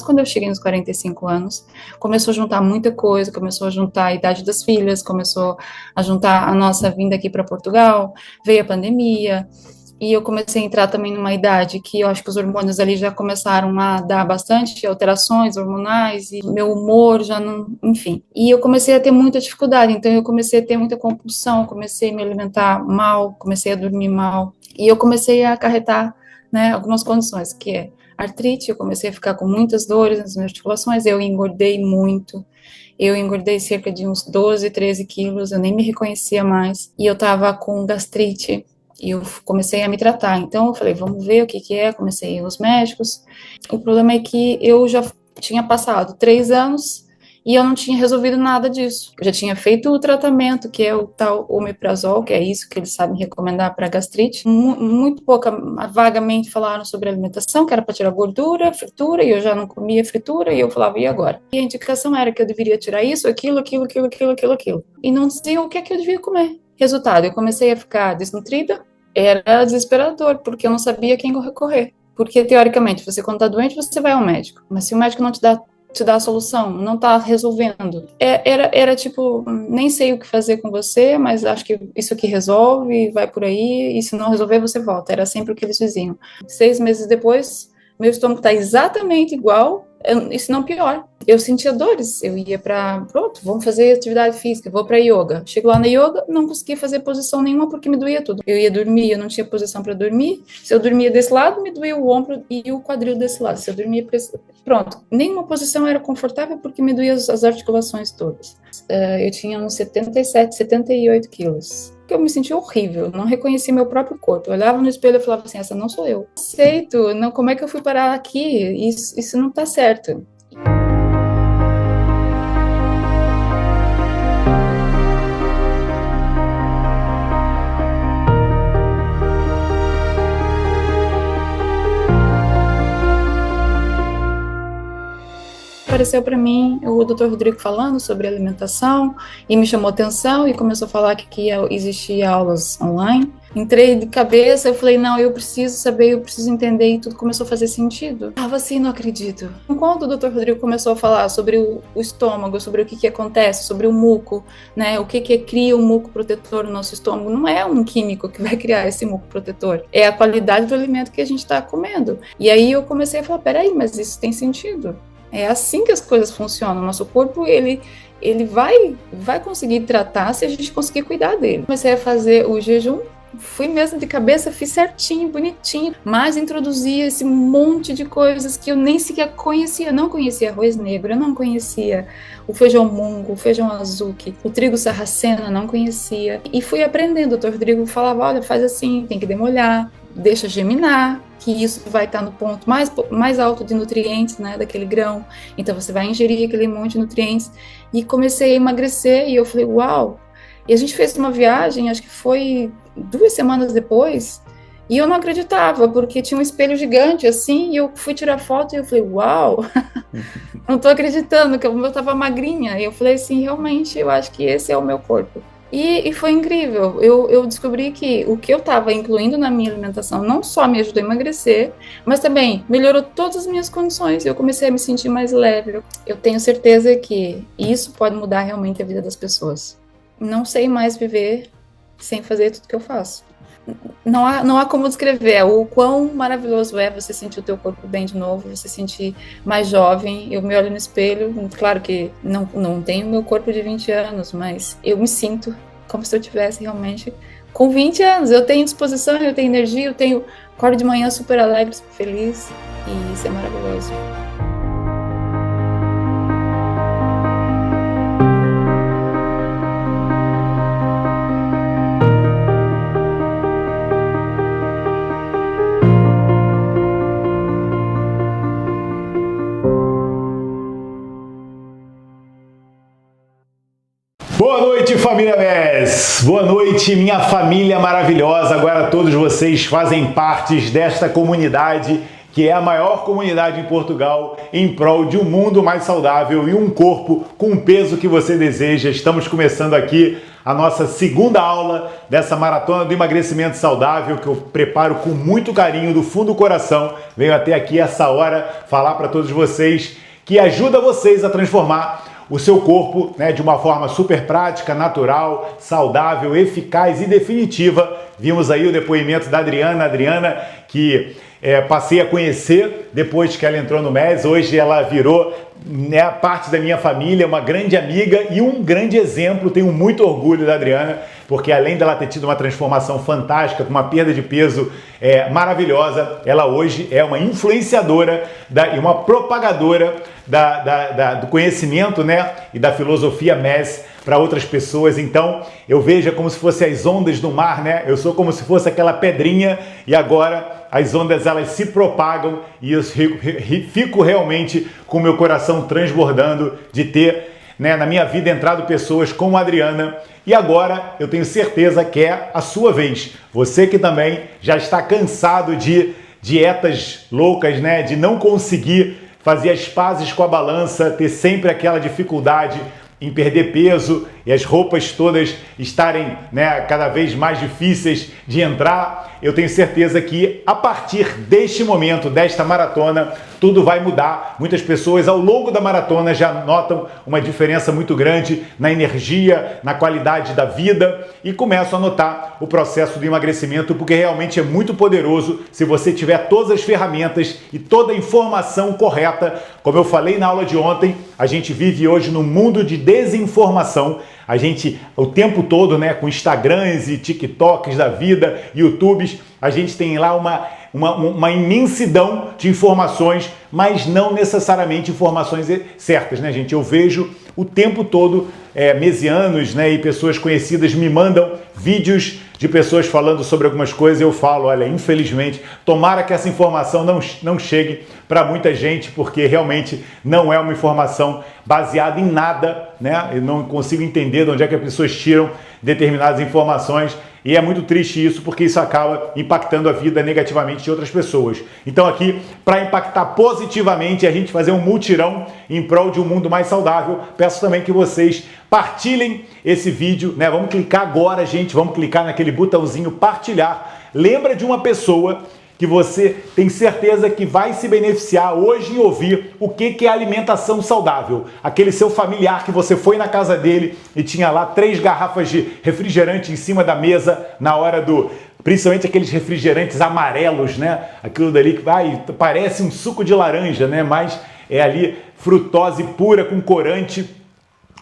quando eu cheguei nos 45 anos, começou a juntar muita coisa, começou a juntar a idade das filhas, começou a juntar a nossa vinda aqui para Portugal, veio a pandemia, e eu comecei a entrar também numa idade que eu acho que os hormônios ali já começaram a dar bastante alterações hormonais, e meu humor já não, enfim. E eu comecei a ter muita dificuldade, então eu comecei a ter muita compulsão, comecei a me alimentar mal, comecei a dormir mal, e eu comecei a acarretar, né, algumas condições, que é artrite, eu comecei a ficar com muitas dores nas minhas articulações, eu engordei muito, eu engordei cerca de uns 12, 13 quilos, eu nem me reconhecia mais, e eu tava com gastrite, e eu comecei a me tratar. Então eu falei, vamos ver o que que é, comecei a ir aos médicos. O problema é que eu já tinha passado 3 anos e eu não tinha resolvido nada disso. Eu já tinha feito o tratamento, que é o tal omeprazol, que é isso que eles sabem recomendar para gastrite. Muito pouca, vagamente falaram sobre alimentação, que era para tirar gordura, fritura, e eu já não comia fritura, e eu falava, e agora? E a indicação era que eu deveria tirar isso, aquilo. E não diziam o que é que eu devia comer. Resultado, eu comecei a ficar desnutrida, era desesperador, porque eu não sabia a quem recorrer. Porque, teoricamente, você quando está doente, você vai ao médico. Mas se o médico não te dá a solução, não está resolvendo. Era tipo, nem sei o que fazer com você, mas acho que isso aqui resolve, vai por aí, e se não resolver, você volta. Era sempre o que eles diziam. 6 meses depois, meu estômago está exatamente igual, e se não pior. Eu sentia dores, eu ia pronto, vamos fazer atividade física, vou para yoga. Chego lá na yoga, não conseguia fazer posição nenhuma porque me doía tudo. Eu ia dormir, eu não tinha posição para dormir. Se eu dormia desse lado, me doía o ombro e o quadril desse lado. Se eu dormia pronto, nenhuma posição era confortável porque me doía as articulações todas. Eu tinha uns 77, 78 quilos. Eu me sentia horrível, não reconhecia meu próprio corpo. Eu olhava no espelho e falava assim, essa não sou eu. Aceito, não, como é que eu fui parar aqui? Isso não tá certo. Apareceu para mim o Dr. Rodrigo falando sobre alimentação e me chamou atenção e começou a falar que existia aulas online. Entrei de cabeça, eu falei, não, eu preciso saber, eu preciso entender, e tudo começou a fazer sentido. Tava assim, não acredito. Enquanto o Dr. Rodrigo começou a falar sobre o estômago, sobre o que acontece, sobre o muco, né, o que cria o muco protetor no nosso estômago, não é um químico que vai criar esse muco protetor, é a qualidade do alimento que a gente está comendo. E aí eu comecei a falar, peraí, mas isso tem sentido. É assim que as coisas funcionam. Nosso corpo, ele vai conseguir tratar se a gente conseguir cuidar dele. Comecei a fazer o jejum, fui mesmo de cabeça, fiz certinho, bonitinho, mas introduzia esse monte de coisas que eu nem sequer conhecia. Eu não conhecia arroz negro, eu não conhecia o feijão mungo, o feijão azuki, o trigo sarraceno, eu não conhecia. E fui aprendendo. O Dr. Rodrigo falava, olha, faz assim, tem que demolhar, deixa germinar, que isso vai estar no ponto mais alto de nutrientes, né, daquele grão. Então você vai ingerir aquele monte de nutrientes. E comecei a emagrecer e eu falei, uau! E a gente fez uma viagem, acho que foi 2 semanas depois, e eu não acreditava, porque tinha um espelho gigante assim, e eu fui tirar foto e eu falei, uau! Não tô acreditando que eu tava magrinha. E eu falei assim, realmente, eu acho que esse é o meu corpo. E foi incrível, eu descobri que o que eu estava incluindo na minha alimentação não só me ajudou a emagrecer, mas também melhorou todas as minhas condições, eu comecei a me sentir mais leve. Eu tenho certeza que isso pode mudar realmente a vida das pessoas. Não sei mais viver sem fazer tudo que eu faço. Não há como descrever o quão maravilhoso é você sentir o teu corpo bem de novo, você sentir mais jovem. Eu me olho no espelho, claro que não tenho o meu corpo de 20 anos, mas eu me sinto como se eu tivesse realmente com 20 anos. Eu tenho disposição, eu tenho energia, acordo de manhã super alegre, super feliz, e isso é maravilhoso. Boa noite, família MES! Boa noite, minha família maravilhosa! Agora todos vocês fazem parte desta comunidade, que é a maior comunidade em Portugal, em prol de um mundo mais saudável e um corpo com o peso que você deseja. Estamos começando aqui a nossa segunda aula dessa maratona do emagrecimento saudável, que eu preparo com muito carinho, do fundo do coração. Venho até aqui essa hora falar para todos vocês que ajuda vocês a transformar o seu corpo, né, de uma forma super prática, natural, saudável, eficaz e definitiva. Vimos aí o depoimento da Adriana que passei a conhecer depois que ela entrou no MES. Hoje ela virou, né, parte da minha família, uma grande amiga e um grande exemplo. Tenho muito orgulho da Adriana, porque além dela ter tido uma transformação fantástica, com uma perda de peso maravilhosa, ela hoje é uma influenciadora e uma propagadora do conhecimento, né, e da filosofia MES para outras pessoas. Então eu vejo como se fossem as ondas do mar, né? Eu sou como se fosse aquela pedrinha e agora as ondas elas se propagam e eu fico realmente com o meu coração transbordando de ter, né, na minha vida entrado pessoas como a Adriana. E agora eu tenho certeza que é a sua vez. Você que também já está cansado de dietas loucas, né, de não conseguir fazer as pazes com a balança, ter sempre aquela dificuldade em perder peso e as roupas todas estarem, né, cada vez mais difíceis de entrar. Eu tenho certeza que a partir deste momento, desta maratona, tudo vai mudar. Muitas pessoas ao longo da maratona já notam uma diferença muito grande na energia, na qualidade da vida e começam a notar o processo do emagrecimento, porque realmente é muito poderoso se você tiver todas as ferramentas e toda a informação correta. Como eu falei na aula de ontem, a gente vive hoje num mundo de desinformação. A gente, o tempo todo, né, com Instagrams e TikToks da vida, YouTubes, a gente tem lá uma imensidão de informações, mas não necessariamente informações certas, né, gente? Eu vejo o tempo todo mesianos, né, e pessoas conhecidas me mandam vídeos de pessoas falando sobre algumas coisas e eu falo, olha, infelizmente, tomara que essa informação não chegue para muita gente, porque realmente não é uma informação baseada em nada, né? Eu não consigo entender de onde é que as pessoas tiram determinadas informações e é muito triste isso, porque isso acaba impactando a vida negativamente de outras pessoas. Então aqui, para impactar positivamente, a gente fazer um mutirão em prol de um mundo mais saudável, peço também que vocês partilhem esse vídeo, né? Vamos clicar agora, gente, vamos clicar naquele botãozinho partilhar. Lembra de uma pessoa que você tem certeza que vai se beneficiar hoje em ouvir o que é alimentação saudável. Aquele seu familiar que você foi na casa dele e tinha lá 3 garrafas de refrigerante em cima da mesa na hora principalmente aqueles refrigerantes amarelos, né? Aquilo dali que parece um suco de laranja, né? Mas é ali frutose pura com corante.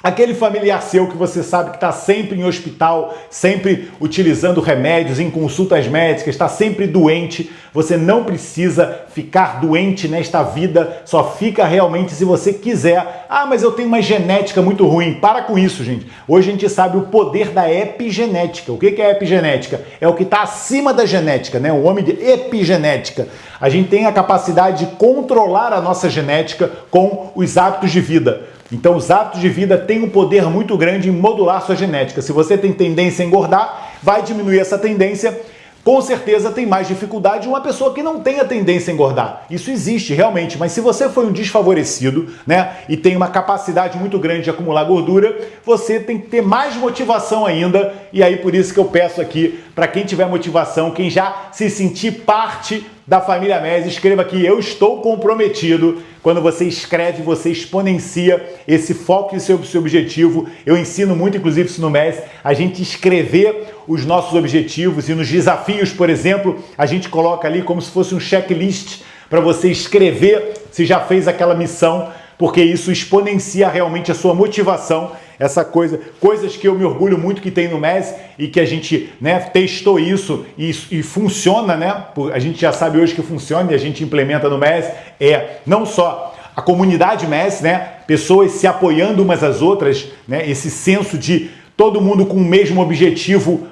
Aquele familiar seu que você sabe que está sempre em hospital, sempre utilizando remédios, em consultas médicas, está sempre doente. Você não precisa ficar doente nesta vida, só fica realmente se você quiser. Ah, mas eu tenho uma genética muito ruim. Para com isso, gente. Hoje a gente sabe o poder da epigenética. O que é epigenética? É o que está acima da genética, né? O homem de epigenética. A gente tem a capacidade de controlar a nossa genética com os hábitos de vida. Então, os hábitos de vida têm um poder muito grande em modular sua genética. Se você tem tendência a engordar, vai diminuir essa tendência. Com certeza tem mais dificuldade uma pessoa que não tem a tendência a engordar. Isso existe realmente, mas se você foi um desfavorecido, né, e tem uma capacidade muito grande de acumular gordura, você tem que ter mais motivação ainda. E aí por isso que eu peço aqui, para quem tiver motivação, quem já se sentir parte da família MES, escreva aqui, eu estou comprometido. Quando você escreve, você exponencia esse foco e seu objetivo. Eu ensino muito, inclusive, isso no MES, a gente escrever os nossos objetivos e nos desafios, por exemplo, a gente coloca ali como se fosse um checklist para você escrever se já fez aquela missão, porque isso exponencia realmente a sua motivação. Coisas que eu me orgulho muito que tem no MES e que a gente, né, testou isso e funciona, né? A gente já sabe hoje que funciona e a gente implementa no MES, não só a comunidade MES, né? Pessoas se apoiando umas às outras, né? Esse senso de todo mundo com o mesmo objetivo,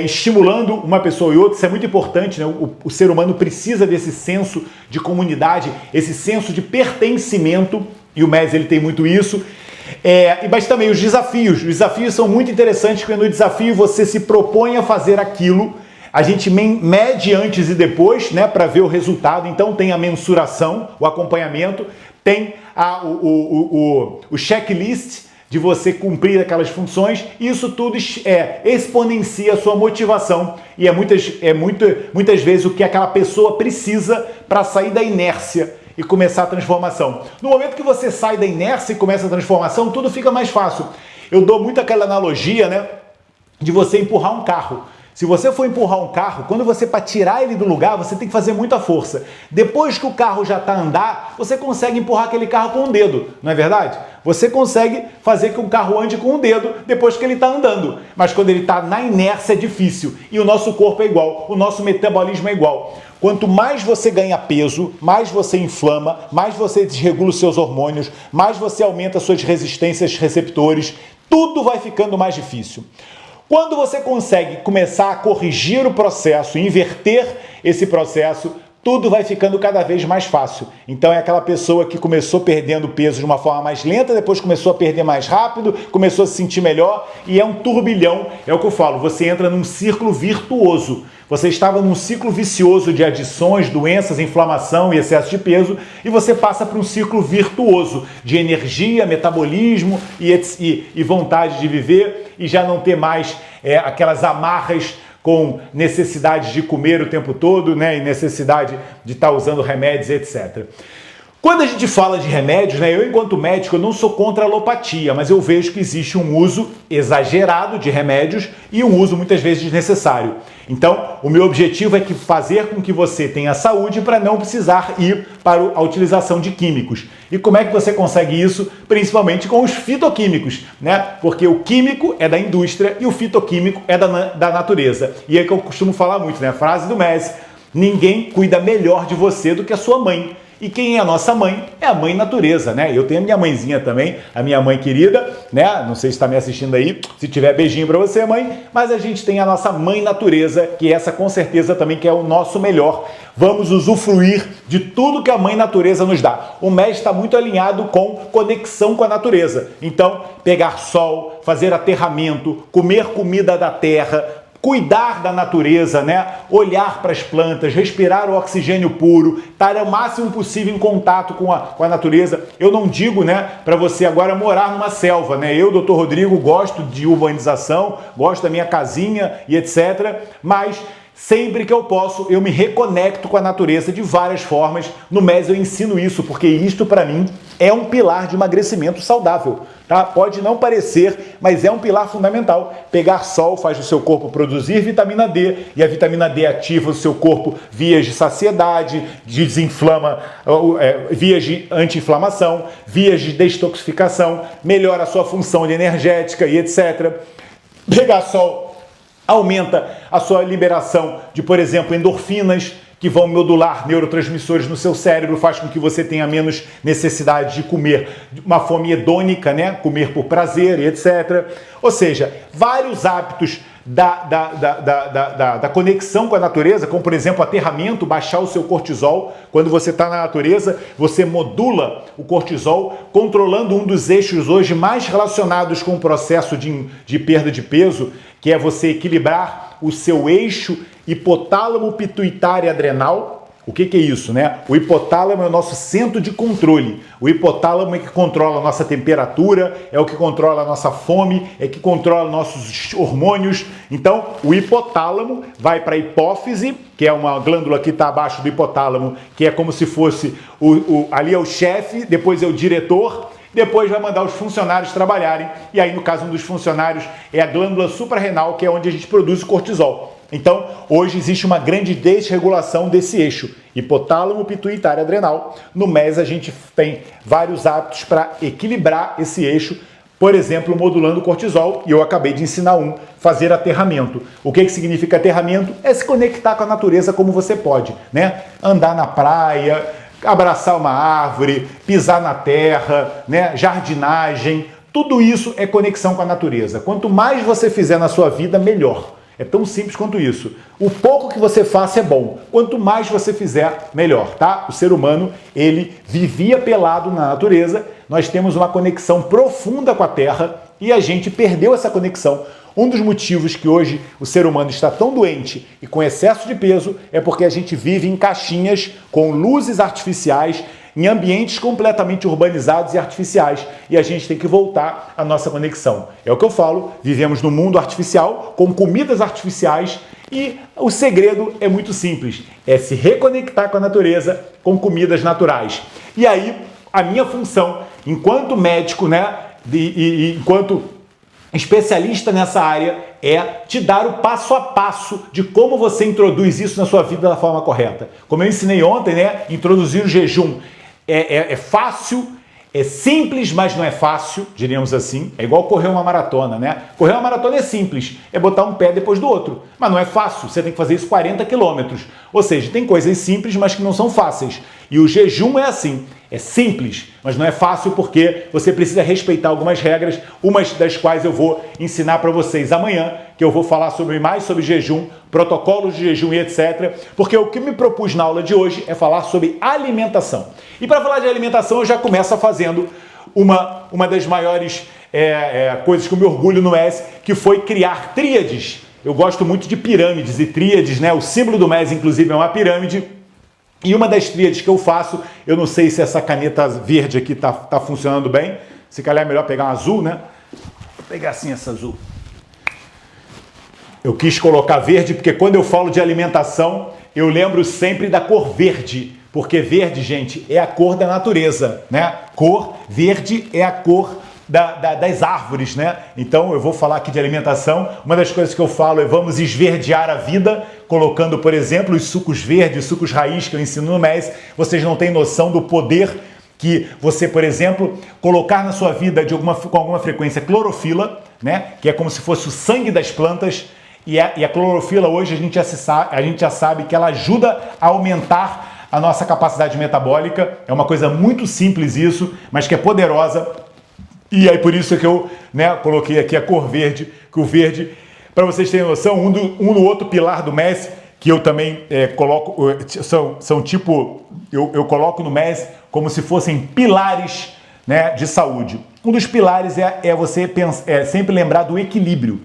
estimulando uma pessoa e outra. Isso é muito importante, né? O ser humano precisa desse senso de comunidade, esse senso de pertencimento, e o MES ele tem muito isso. Mas também os desafios são muito interessantes, porque no desafio você se propõe a fazer aquilo, a gente mede antes e depois, né, para ver o resultado. Então tem a mensuração, o acompanhamento, tem o checklist, de você cumprir aquelas funções, isso tudo exponencia a sua motivação e muitas vezes o que aquela pessoa precisa para sair da inércia e começar a transformação. No momento que você sai da inércia e começa a transformação, tudo fica mais fácil. Eu dou muito aquela analogia, né, de você empurrar um carro. Se você for empurrar um carro, quando você, para tirar ele do lugar, você tem que fazer muita força. Depois que o carro já está a andar, você consegue empurrar aquele carro com um dedo, não é verdade? Você consegue fazer que um carro ande com um dedo depois que ele está andando. Mas quando ele está na inércia é difícil. E o nosso corpo é igual, o nosso metabolismo é igual. Quanto mais você ganha peso, mais você inflama, mais você desregula os seus hormônios, mais você aumenta suas resistências receptores, tudo vai ficando mais difícil. Quando você consegue começar a corrigir o processo, inverter esse processo, tudo vai ficando cada vez mais fácil. Então é aquela pessoa que começou perdendo peso de uma forma mais lenta, depois começou a perder mais rápido, começou a se sentir melhor e é um turbilhão. É o que eu falo, você entra num círculo virtuoso. Você estava num ciclo vicioso de adições, doenças, inflamação e excesso de peso e você passa para um ciclo virtuoso de energia, metabolismo e vontade de viver e já não ter mais aquelas amarras com necessidade de comer o tempo todo, né, e necessidade de estar usando remédios, etc. Quando a gente fala de remédios, né, eu enquanto médico eu não sou contra a alopatia, mas eu vejo que existe um uso exagerado de remédios e um uso muitas vezes desnecessário. Então, o meu objetivo é fazer com que você tenha saúde para não precisar ir para a utilização de químicos. E como é que você consegue isso? Principalmente com os fitoquímicos, né? Porque o químico é da indústria e o fitoquímico é da natureza. E é que eu costumo falar muito, né? A frase do Messi: ninguém cuida melhor de você do que a sua mãe. E quem é a nossa mãe? É a mãe natureza, né? Eu tenho a minha mãezinha também, a minha mãe querida, né? Não sei se está me assistindo aí, se tiver beijinho para você, mãe. Mas a gente tem a nossa mãe natureza, que essa com certeza também que é o nosso melhor. Vamos usufruir de tudo que a mãe natureza nos dá. O MES está muito alinhado com conexão com a natureza. Então, pegar sol, fazer aterramento, comer comida da terra, cuidar da natureza, né? Olhar para as plantas, respirar o oxigênio puro, estar o máximo possível em contato com a natureza. Eu não digo, né, para você agora morar numa selva, né? Eu, Dr. Rodrigo, gosto de urbanização, gosto da minha casinha e etc. Mas sempre que eu posso, eu me reconecto com a natureza de várias formas. No MES eu ensino isso, porque isto para mim é um pilar de emagrecimento saudável. Tá? Pode não parecer, mas é um pilar fundamental. Pegar sol faz o seu corpo produzir vitamina D, e a vitamina D ativa o seu corpo vias de saciedade, desinflama, vias de anti-inflamação, vias de detoxificação, melhora a sua função energética e etc. Pegar sol aumenta a sua liberação de, por exemplo, endorfinas, que vão modular neurotransmissores no seu cérebro, faz com que você tenha menos necessidade de comer uma fome hedônica, né? Comer por prazer e etc. Ou seja, vários hábitos da conexão com a natureza, como por exemplo aterramento, baixar o seu cortisol. Quando você está na natureza, você modula o cortisol, controlando um dos eixos hoje mais relacionados com o processo de perda de peso, que é você equilibrar o seu eixo hipotálamo pituitário adrenal. O que é isso, né? O hipotálamo é o nosso centro de controle. O hipotálamo é que controla a nossa temperatura, é o que controla a nossa fome, é que controla nossos hormônios. Então, o hipotálamo vai para a hipófise, que é uma glândula que está abaixo do hipotálamo, que é como se fosse ali é o chefe, depois é o diretor, depois vai mandar os funcionários trabalharem. E aí, no caso, um dos funcionários é a glândula suprarrenal, que é onde a gente produz o cortisol. Então, hoje existe uma grande desregulação desse eixo, hipotálamo pituitário adrenal. No MES a gente tem vários hábitos para equilibrar esse eixo, por exemplo, modulando o cortisol, e eu acabei de ensinar fazer aterramento. O que significa aterramento? É se conectar com a natureza como você pode, né? Andar na praia, abraçar uma árvore, pisar na terra, né? Jardinagem, tudo isso é conexão com a natureza. Quanto mais você fizer na sua vida, melhor. É tão simples quanto isso. O pouco que você faça é bom. Quanto mais você fizer, melhor, tá? O ser humano, ele vivia pelado na natureza. Nós temos uma conexão profunda com a Terra e a gente perdeu essa conexão. Um dos motivos que hoje o ser humano está tão doente e com excesso de peso é porque a gente vive em caixinhas com luzes artificiais, em ambientes completamente urbanizados e artificiais. E a gente tem que voltar à nossa conexão. É o que eu falo, vivemos num mundo artificial, com comidas artificiais, e o segredo é muito simples, é se reconectar com a natureza, com comidas naturais. E aí, a minha função, enquanto médico, né, e enquanto especialista nessa área, é te dar o passo a passo de como você introduz isso na sua vida da forma correta. Como eu ensinei ontem, né, introduzir o jejum é fácil, é simples, mas não é fácil, diríamos assim. É igual correr uma maratona, né? Correr uma maratona é simples, é botar um pé depois do outro. Mas não é fácil, você tem que fazer isso 40 quilômetros. Ou seja, tem coisas simples, mas que não são fáceis. E o jejum é assim, é simples, mas não é fácil porque você precisa respeitar algumas regras, umas das quais eu vou ensinar para vocês amanhã, que eu vou falar mais sobre jejum, protocolos de jejum e etc. Porque o que me propus na aula de hoje é falar sobre alimentação. E para falar de alimentação, eu já começo fazendo uma das maiores coisas que eu me orgulho no MES, que foi criar tríades. Eu gosto muito de pirâmides e tríades, né? O símbolo do MES, inclusive, é uma pirâmide. E uma das tríades que eu faço, eu não sei se essa caneta verde aqui tá funcionando bem. Se calhar é melhor pegar uma azul, né? Vou pegar assim essa azul. Eu quis colocar verde porque quando eu falo de alimentação, eu lembro sempre da cor verde. Porque verde, gente, é a cor da natureza, né? Cor verde é a cor das árvores, né? Então eu vou falar aqui de alimentação. Uma das coisas que eu falo é vamos esverdear a vida, colocando, por exemplo, os sucos verdes, sucos raiz que eu ensino no MES. Vocês não têm noção do poder que você, por exemplo, colocar na sua vida com alguma frequência clorofila, né? Que é como se fosse o sangue das plantas. E a clorofila hoje a gente já sabe que ela ajuda a aumentar a nossa capacidade metabólica. É uma coisa muito simples isso, mas que é poderosa. E aí por isso que eu, né, coloquei aqui a cor verde, que o verde, para vocês terem noção, um no outro pilar do MES, que eu também coloco, são tipo, eu coloco no MES como se fossem pilares, né, de saúde. Um dos pilares é você sempre lembrar do equilíbrio.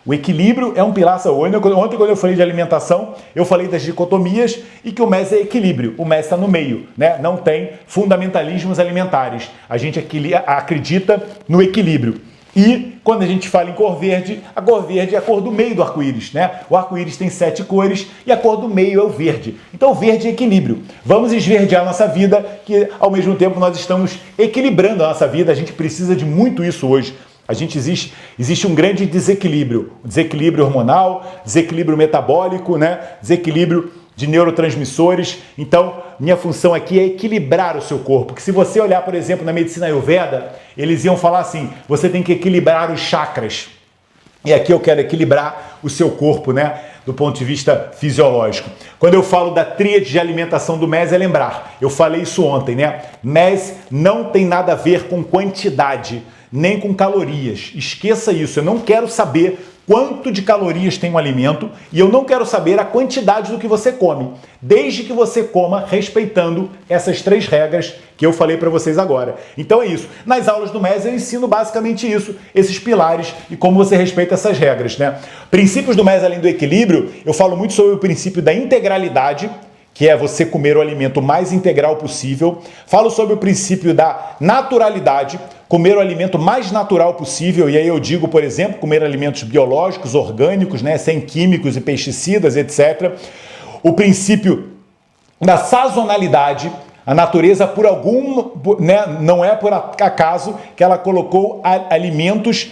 O equilíbrio é um pilar da saúde. Ontem, quando eu falei de alimentação, eu falei das dicotomias e que o MES é equilíbrio. O MES está no meio, né? Não tem fundamentalismos alimentares. A gente acredita no equilíbrio. E quando a gente fala em cor verde, a cor verde é a cor do meio do arco-íris, né? O arco-íris tem 7 cores e a cor do meio é o verde. Então, o verde é equilíbrio. Vamos esverdear a nossa vida, que ao mesmo tempo nós estamos equilibrando a nossa vida. A gente precisa de muito isso hoje. Existe um grande desequilíbrio hormonal, desequilíbrio metabólico, né? Desequilíbrio de neurotransmissores. Então, minha função aqui é equilibrar o seu corpo. Porque se você olhar, por exemplo, na medicina Ayurveda, eles iam falar assim, você tem que equilibrar os chakras. E aqui eu quero equilibrar o seu corpo, né? Do ponto de vista fisiológico. Quando eu falo da tríade de alimentação do MES, é lembrar, eu falei isso ontem, né? MES não tem nada a ver com quantidade, nem com calorias. Esqueça isso, eu não quero saber quanto de calorias tem um alimento e eu não quero saber a quantidade do que você come, desde que você coma respeitando essas 3 regras que eu falei para vocês agora. Então é isso. Nas aulas do MES eu ensino basicamente isso, esses pilares e como você respeita essas regras, né? Princípios do MES além do equilíbrio, eu falo muito sobre o princípio da integralidade, que é você comer o alimento mais integral possível. Falo sobre o princípio da naturalidade, comer o alimento mais natural possível, e aí eu digo, por exemplo, comer alimentos biológicos, orgânicos, né, sem químicos e pesticidas, etc. O princípio da sazonalidade, a natureza não é por acaso que ela colocou alimentos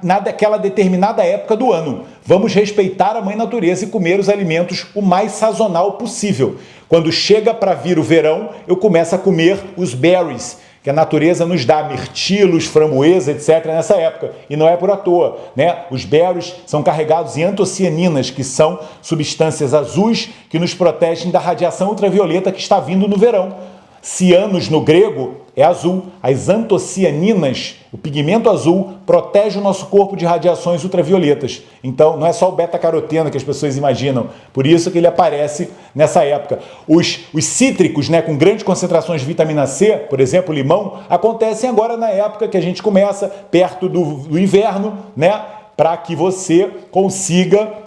naquela determinada época do ano. Vamos respeitar a mãe natureza e comer os alimentos o mais sazonal possível. Quando chega para vir o verão, eu começo a comer os berries, que a natureza nos dá, mirtilos, framboesa, etc. nessa época. E não é por à toa, né? Os berries são carregados em antocianinas, que são substâncias azuis que nos protegem da radiação ultravioleta que está vindo no verão. Cianos, no grego, é azul. As antocianinas, o pigmento azul, protege o nosso corpo de radiações ultravioletas. Então, não é só o beta-caroteno que as pessoas imaginam. Por isso que ele aparece nessa época. Os cítricos, né, com grandes concentrações de vitamina C, por exemplo, o limão, acontecem agora na época que a gente começa, perto do inverno, né, para que você consiga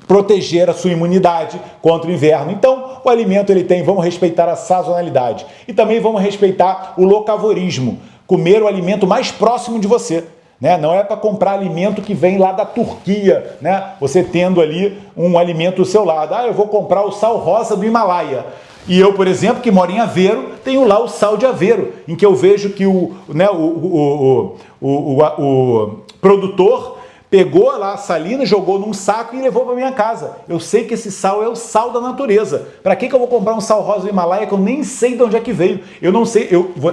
proteger a sua imunidade contra o inverno. Então, o alimento ele tem, vamos respeitar a sazonalidade. E também vamos respeitar o locavorismo, comer o alimento mais próximo de você. Né? Não é para comprar alimento que vem lá da Turquia, né? Você tendo ali um alimento do seu lado. Eu vou comprar o sal rosa do Himalaia. E eu, por exemplo, que moro em Aveiro, tenho lá o sal de Aveiro, em que eu vejo que o produtor pegou lá a salina, jogou num saco e levou para minha casa. Eu sei que esse sal é o sal da natureza. Para que eu vou comprar um sal rosa do Himalaia que eu nem sei de onde é que veio? Eu não sei.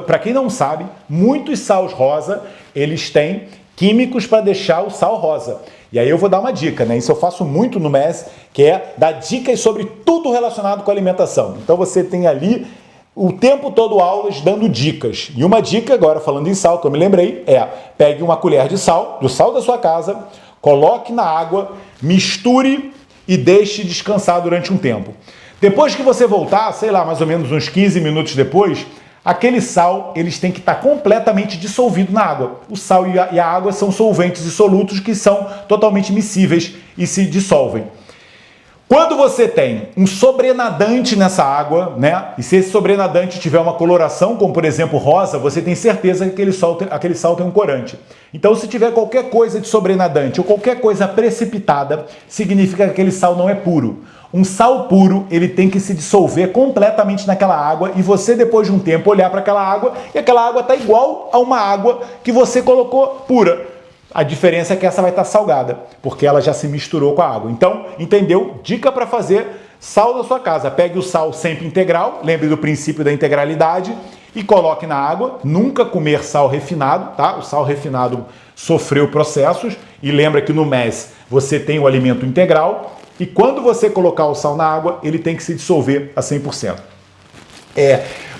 Para quem não sabe, muitos sals rosa, eles têm químicos para deixar o sal rosa. E aí eu vou dar uma dica, né? Isso eu faço muito no MES, que é dar dicas sobre tudo relacionado com alimentação. Então você tem ali o tempo todo aulas dando dicas. E uma dica, agora falando em sal, que eu me lembrei, é: pegue uma colher de sal, do sal da sua casa, coloque na água, misture e deixe descansar durante um tempo. Depois que você voltar, sei lá, mais ou menos uns 15 minutos depois, aquele sal, eles têm que estar completamente dissolvido na água. O sal e a água são solventes e solutos que são totalmente miscíveis e se dissolvem. Quando você tem um sobrenadante nessa água, né? E se esse sobrenadante tiver uma coloração, como por exemplo rosa, você tem certeza que aquele sal tem um corante. Então, se tiver qualquer coisa de sobrenadante ou qualquer coisa precipitada, significa que aquele sal não é puro. Um sal puro, ele tem que se dissolver completamente naquela água e você, depois de um tempo, olhar para aquela água e aquela água está igual a uma água que você colocou pura. A diferença é que essa vai estar salgada, porque ela já se misturou com a água. Então, entendeu? Dica para fazer sal da sua casa. Pegue o sal sempre integral, lembre do princípio da integralidade, e coloque na água. Nunca comer sal refinado, tá? O sal refinado sofreu processos, e lembra que no MES você tem o alimento integral, e quando você colocar o sal na água, ele tem que se dissolver a 100%.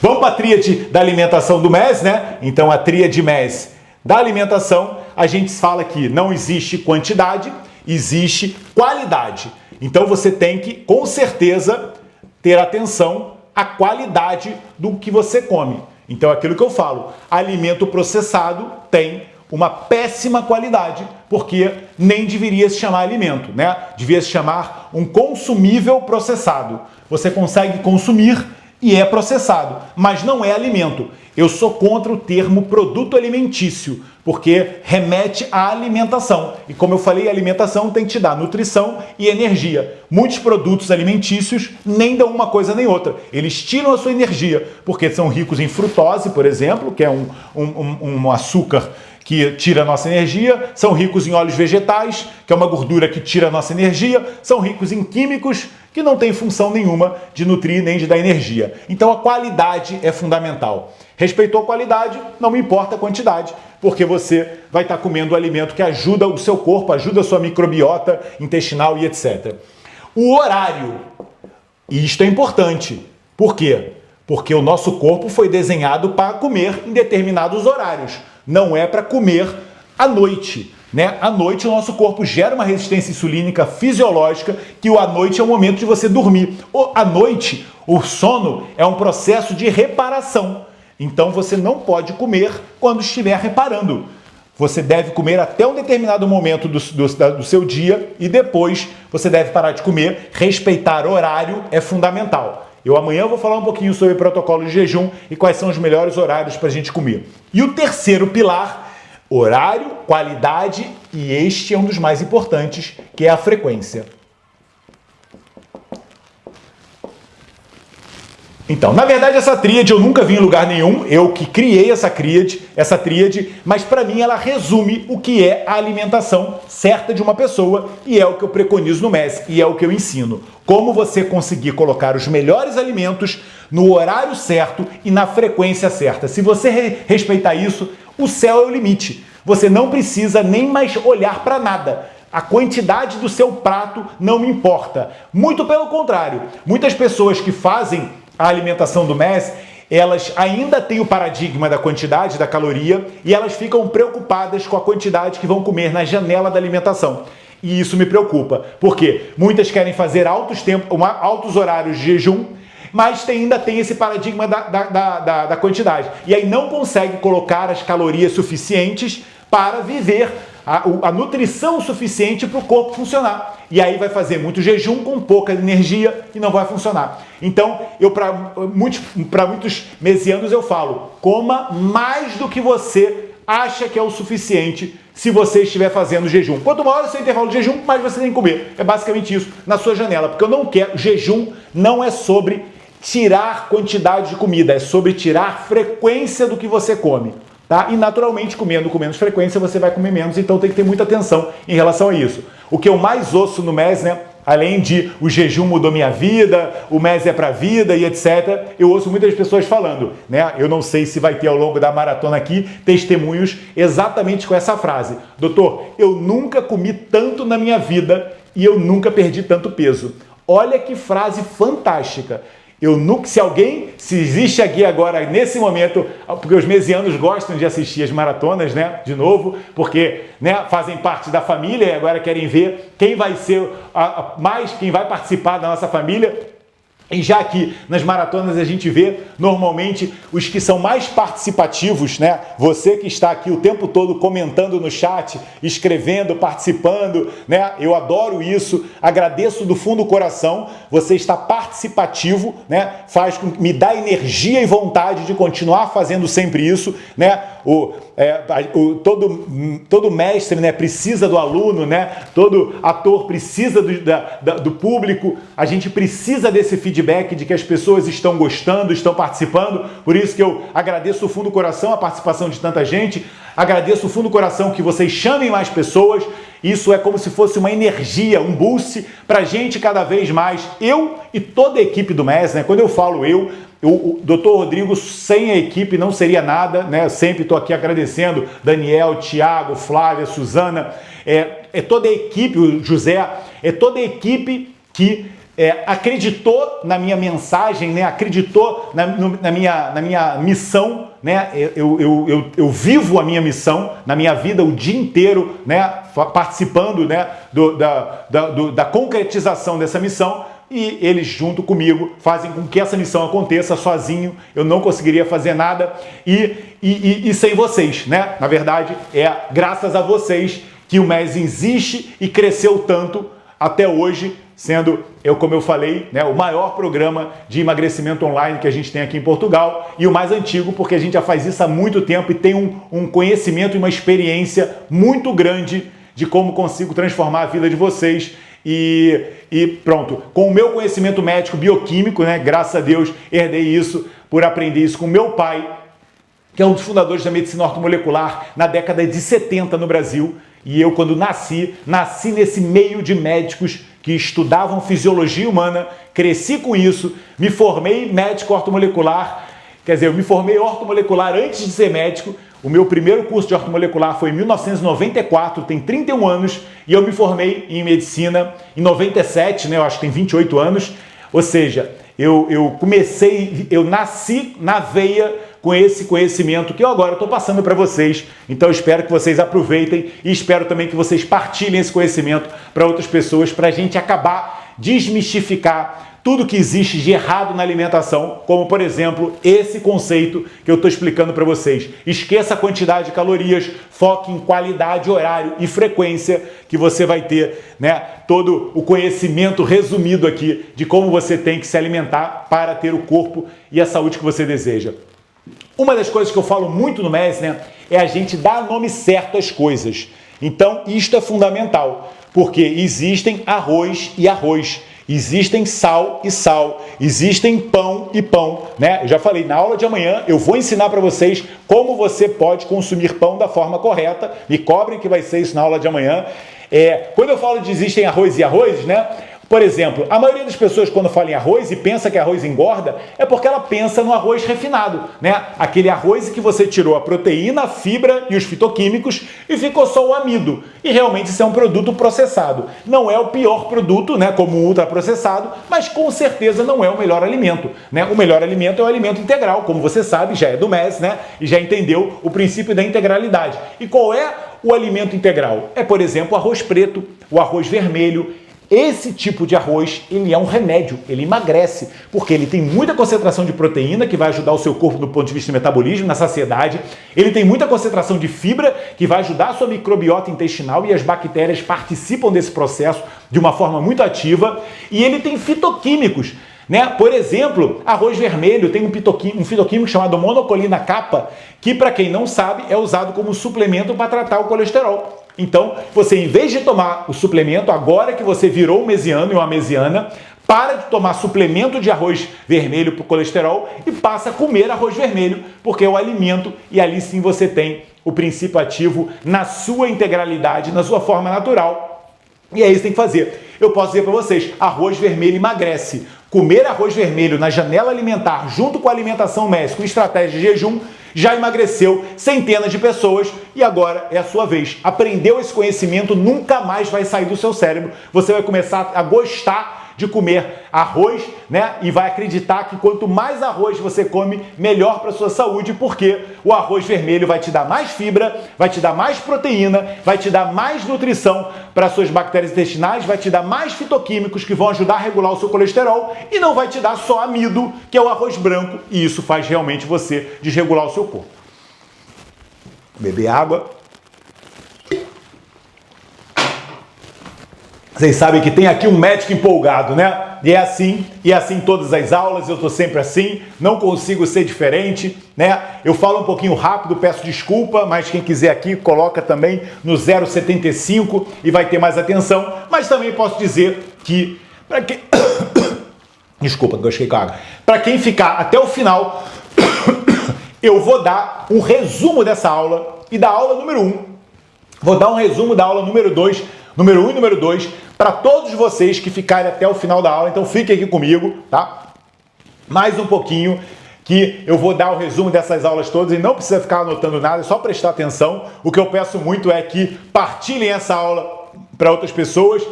Vamos para a tríade da alimentação do MES, né? Então, a tríade MES da alimentação, a gente fala que não existe quantidade, existe qualidade. Então você tem que, com certeza, ter atenção à qualidade do que você come. Então é aquilo que eu falo, alimento processado tem uma péssima qualidade, porque nem deveria se chamar alimento, né? Devia se chamar um consumível processado. Você consegue consumir e é processado, mas não é alimento. Eu sou contra o termo produto alimentício, porque remete à alimentação. E como eu falei, a alimentação tem que te dar nutrição e energia. Muitos produtos alimentícios nem dão uma coisa nem outra. Eles tiram a sua energia, porque são ricos em frutose, por exemplo, que é um açúcar que tira a nossa energia, são ricos em óleos vegetais, que é uma gordura que tira a nossa energia, são ricos em químicos, que não tem função nenhuma de nutrir nem de dar energia. Então a qualidade é fundamental. Respeitou a qualidade, não importa a quantidade, porque você vai estar comendo o alimento que ajuda o seu corpo, ajuda a sua microbiota intestinal e etc. O horário. E isto é importante. Por quê? Porque o nosso corpo foi desenhado para comer em determinados horários. Não é para comer à noite. Né? À noite o nosso corpo gera uma resistência insulínica fisiológica, que à noite é o momento de você dormir. À noite, o sono é um processo de reparação. Então você não pode comer quando estiver reparando. Você deve comer até um determinado momento do seu dia e depois você deve parar de comer. Respeitar horário é fundamental. Amanhã vou falar um pouquinho sobre protocolo de jejum e quais são os melhores horários para a gente comer. E o terceiro pilar, horário, qualidade, e este é um dos mais importantes, que é a frequência. Então, na verdade, essa tríade eu nunca vi em lugar nenhum, eu que criei essa tríade, mas para mim ela resume o que é a alimentação certa de uma pessoa, e é o que eu preconizo no MES, e é o que eu ensino. Como você conseguir colocar os melhores alimentos no horário certo e na frequência certa. Se você respeitar isso, o céu é o limite. Você não precisa nem mais olhar para nada. A quantidade do seu prato não me importa. Muito pelo contrário, muitas pessoas que fazem a alimentação do MES, elas ainda têm o paradigma da quantidade, da caloria, e elas ficam preocupadas com a quantidade que vão comer na janela da alimentação. E isso me preocupa, porque muitas querem fazer altos horários de jejum, mas ainda tem esse paradigma da quantidade. E aí não consegue colocar as calorias suficientes para viver a nutrição suficiente para o corpo funcionar. E aí vai fazer muito jejum com pouca energia e não vai funcionar. Então, para muitos mesianos eu falo, coma mais do que você acha que é o suficiente se você estiver fazendo jejum. Quanto maior o seu intervalo de jejum, mais você tem que comer. É basicamente isso na sua janela, porque eu não quero... Jejum não é sobre tirar quantidade de comida, é sobre tirar frequência do que você come. Tá? E naturalmente, comendo com menos frequência, você vai comer menos, então tem que ter muita atenção em relação a isso. O que eu mais ouço no MES, né, além de o jejum mudou minha vida, o MES é pra vida e etc., eu ouço muitas pessoas falando, né, eu não sei se vai ter ao longo da maratona aqui testemunhos exatamente com essa frase. Doutor, eu nunca comi tanto na minha vida e eu nunca perdi tanto peso. Olha que frase fantástica. Eu nunca, se existe aqui agora, nesse momento, porque os mesianos gostam de assistir as maratonas, né, de novo, porque, né, fazem parte da família e agora querem ver quem vai ser quem vai participar da nossa família. E já que nas maratonas a gente vê, normalmente, os que são mais participativos, né? Você que está aqui o tempo todo comentando no chat, escrevendo, participando, né? Eu adoro isso, agradeço do fundo do coração. Você está participativo, né? Me dá energia e vontade de continuar fazendo sempre isso, né? Todo mestre, né, precisa do aluno, né? Todo ator precisa do público. A gente precisa desse feedback de que as pessoas estão gostando, estão participando. Por isso que eu agradeço do fundo do coração a participação de tanta gente. Agradeço do fundo do coração que vocês chamem mais pessoas. Isso é como se fosse uma energia, um boost para a gente cada vez mais. Eu e toda a equipe do MES, né? Quando eu falo o Dr. Rodrigo, sem a equipe não seria nada, né? Eu sempre estou aqui agradecendo Daniel, Tiago, Flávia, Suzana, toda a equipe, o José, toda a equipe que acreditou na minha mensagem, né? Acreditou na minha missão, né? Eu vivo a minha missão na minha vida o dia inteiro, né? Participando, né? da concretização dessa missão. E eles, junto comigo, fazem com que essa missão aconteça. Sozinho eu não conseguiria fazer nada e sem vocês, né? Na verdade, é graças a vocês que o MES existe e cresceu tanto até hoje, sendo, como eu falei, né, o maior programa de emagrecimento online que a gente tem aqui em Portugal e o mais antigo, porque a gente já faz isso há muito tempo e tem um conhecimento e uma experiência muito grande de como consigo transformar a vida de vocês. E pronto, com o meu conhecimento médico bioquímico, né, graças a Deus, herdei isso por aprender isso com meu pai, que é um dos fundadores da medicina ortomolecular na década de 70 no Brasil. E eu, quando nasci nesse meio de médicos que estudavam fisiologia humana, cresci com isso, me formei médico ortomolecular, quer dizer, eu me formei ortomolecular antes de ser médico. O meu primeiro curso de ortomolecular foi em 1994, tem 31 anos, e eu me formei em medicina em 97, né? Eu acho que tem 28 anos. Ou seja, eu nasci na veia com esse conhecimento que eu agora estou passando para vocês. Então eu espero que vocês aproveitem e espero também que vocês partilhem esse conhecimento para outras pessoas, para a gente acabar desmistificar tudo que existe de errado na alimentação, como, por exemplo, esse conceito que eu estou explicando para vocês. Esqueça a quantidade de calorias, foque em qualidade, horário e frequência, que você vai ter, né, todo o conhecimento resumido aqui de como você tem que se alimentar para ter o corpo e a saúde que você deseja. Uma das coisas que eu falo muito no MES, né, é a gente dar nome certo às coisas. Então, isto é fundamental, porque existem arroz e arroz. Existem sal e sal, existem pão e pão, né? Eu já falei, na aula de amanhã eu vou ensinar para vocês como você pode consumir pão da forma correta. Me cobrem que vai ser isso na aula de amanhã. Quando eu falo de existem arroz e arroz, né? Por exemplo, a maioria das pessoas quando fala em arroz e pensa que arroz engorda, é porque ela pensa no arroz refinado, né? Aquele arroz que você tirou a proteína, a fibra e os fitoquímicos e ficou só o amido. E realmente isso é um produto processado. Não é o pior produto, né, como o ultraprocessado, mas com certeza não é o melhor alimento, né? O melhor alimento é o alimento integral, como você sabe, já é do MES, né? E já entendeu o princípio da integralidade. E qual é o alimento integral? É, por exemplo, o arroz preto, o arroz vermelho. esse tipo de arroz, ele é um remédio, ele emagrece, porque ele tem muita concentração de proteína, que vai ajudar o seu corpo do ponto de vista do metabolismo, na saciedade, ele tem muita concentração de fibra, que vai ajudar a sua microbiota intestinal, e as bactérias participam desse processo de uma forma muito ativa, e ele tem fitoquímicos, né? Por exemplo, arroz vermelho tem um fitoquímico chamado monocolina kappa, que, para quem não sabe, é usado como suplemento para tratar o colesterol. Então, você, em vez de tomar o suplemento, agora que você virou um mesiano e uma mesiana, para de tomar suplemento de arroz vermelho para o colesterol e passa a comer arroz vermelho, porque é o alimento e ali sim você tem o princípio ativo na sua integralidade, na sua forma natural. E é isso que tem que fazer. Eu posso dizer para vocês, arroz vermelho emagrece. Comer arroz vermelho na janela alimentar, junto com a alimentação MES, com estratégia de jejum, já emagreceu centenas de pessoas e agora é a sua vez. Aprendeu esse conhecimento, nunca mais vai sair do seu cérebro. Você vai começar a gostar de comer arroz, né? E vai acreditar que quanto mais arroz você come, melhor para sua saúde, porque o arroz vermelho vai te dar mais fibra, vai te dar mais proteína, vai te dar mais nutrição para suas bactérias intestinais, vai te dar mais fitoquímicos que vão ajudar a regular o seu colesterol e não vai te dar só amido, que é o arroz branco, e isso faz realmente você desregular o seu corpo. Beber água. Vocês sabem que tem aqui um médico empolgado, né? E é assim todas as aulas, eu tô sempre assim, não consigo ser diferente, né? Eu falo um pouquinho rápido, peço desculpa, mas quem quiser aqui, coloca também no 075 e vai ter mais atenção. Mas também posso dizer que, para quem... Desculpa, que eu fiquei com água. Para quem ficar até o final, eu vou dar um resumo dessa aula e da aula número 1. Vou dar um resumo da aula número 2, número 1 e número 2, para todos vocês que ficarem até o final da aula. Então fiquem aqui comigo, tá? Mais um pouquinho, que eu vou dar o resumo dessas aulas todas e não precisa ficar anotando nada, é só prestar atenção. O que eu peço muito é que partilhem essa aula para outras pessoas.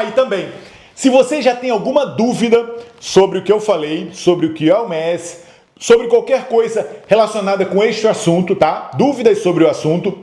E também, se você já tem alguma dúvida sobre o que eu falei, sobre o que é o MES, sobre qualquer coisa relacionada com este assunto, tá? Dúvidas sobre o assunto,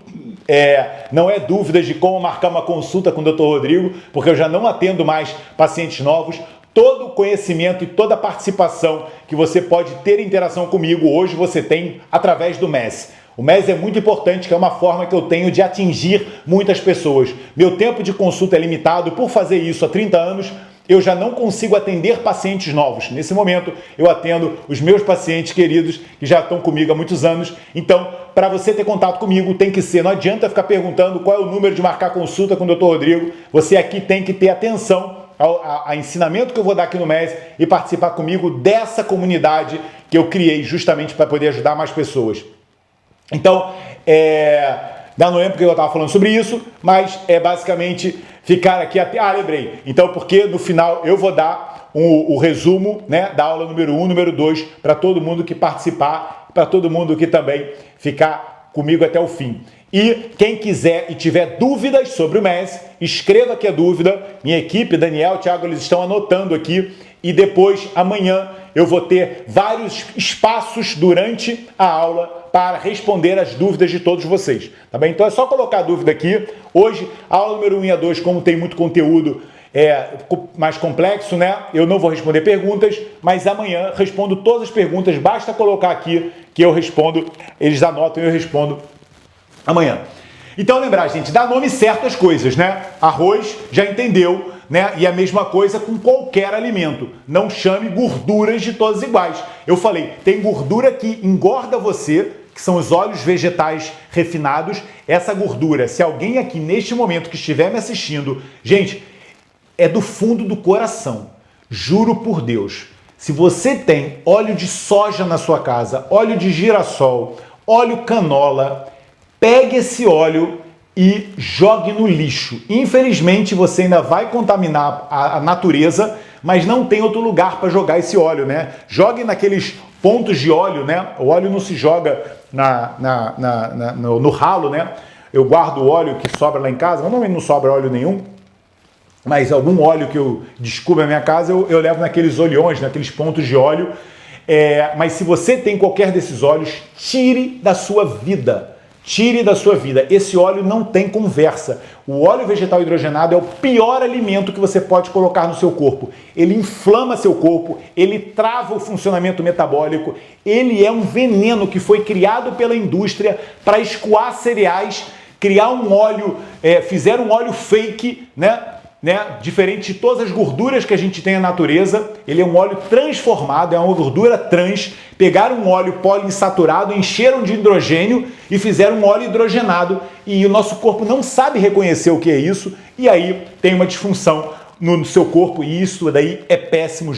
não é dúvidas de como marcar uma consulta com o Dr. Rodrigo, porque eu já não atendo mais pacientes novos. Todo o conhecimento e toda a participação que você pode ter em interação comigo, hoje você tem através do MES. O MES é muito importante, que é uma forma que eu tenho de atingir muitas pessoas. Meu tempo de consulta é limitado. Por fazer isso há 30 anos, eu já não consigo atender pacientes novos. Nesse momento, eu atendo os meus pacientes queridos que já estão comigo há muitos anos. Então, para você ter contato comigo, tem que ser, não adianta ficar perguntando qual é o número de marcar consulta com o Dr. Rodrigo. Você aqui tem que ter atenção ao ensinamento que eu vou dar aqui no MES e participar comigo dessa comunidade que eu criei justamente para poder ajudar mais pessoas. Então, não lembro porque eu estava falando sobre isso, mas é basicamente ficar aqui até... lembrei. Então, porque no final eu vou dar o resumo, né, da aula número 1, número 2, para todo mundo que participar, para todo mundo que também ficar comigo até o fim. E quem quiser e tiver dúvidas sobre o MES, escreva aqui a dúvida. Minha equipe, Daniel, Thiago, eles estão anotando aqui. E depois, amanhã, eu vou ter vários espaços durante a aula para responder as dúvidas de todos vocês, tá bem? Então é só colocar a dúvida aqui. Hoje, a aula número 1 e a 2, como tem muito conteúdo mais complexo, né? Eu não vou responder perguntas, mas amanhã respondo todas as perguntas. Basta colocar aqui que eu respondo, eles anotam e eu respondo amanhã. Então lembrar, gente, dá nome certo às coisas, né? Arroz, já entendeu, né? E a mesma coisa com qualquer alimento. Não chame gorduras de todas iguais. Eu falei, tem gordura que engorda você, que são os óleos vegetais refinados. Essa gordura, se alguém aqui neste momento que estiver me assistindo, gente, é do fundo do coração. Juro por Deus. Se você tem óleo de soja na sua casa, óleo de girassol, óleo canola, pegue esse óleo e jogue no lixo. Infelizmente, você ainda vai contaminar a natureza, mas não tem outro lugar para jogar esse óleo, né? Jogue naqueles pontos de óleo, né? O óleo não se joga no ralo, né? Eu guardo o óleo que sobra lá em casa, normalmente não sobra óleo nenhum, mas algum óleo que eu descubro na minha casa, eu levo naqueles olhões, naqueles pontos de óleo. Mas se você tem qualquer desses óleos, tire da sua vida. Tire da sua vida. Esse óleo não tem conversa. O óleo vegetal hidrogenado é o pior alimento que você pode colocar no seu corpo. Ele inflama seu corpo, ele trava o funcionamento metabólico, ele é um veneno que foi criado pela indústria para escoar cereais, criar um óleo, fizeram um óleo fake, né? Diferente de todas as gorduras que a gente tem na natureza, ele é um óleo transformado, é uma gordura trans. Pegaram um óleo poliinsaturado, encheram de hidrogênio e fizeram um óleo hidrogenado, e o nosso corpo não sabe reconhecer o que é isso, e aí tem uma disfunção no seu corpo, e isso daí é péssimo.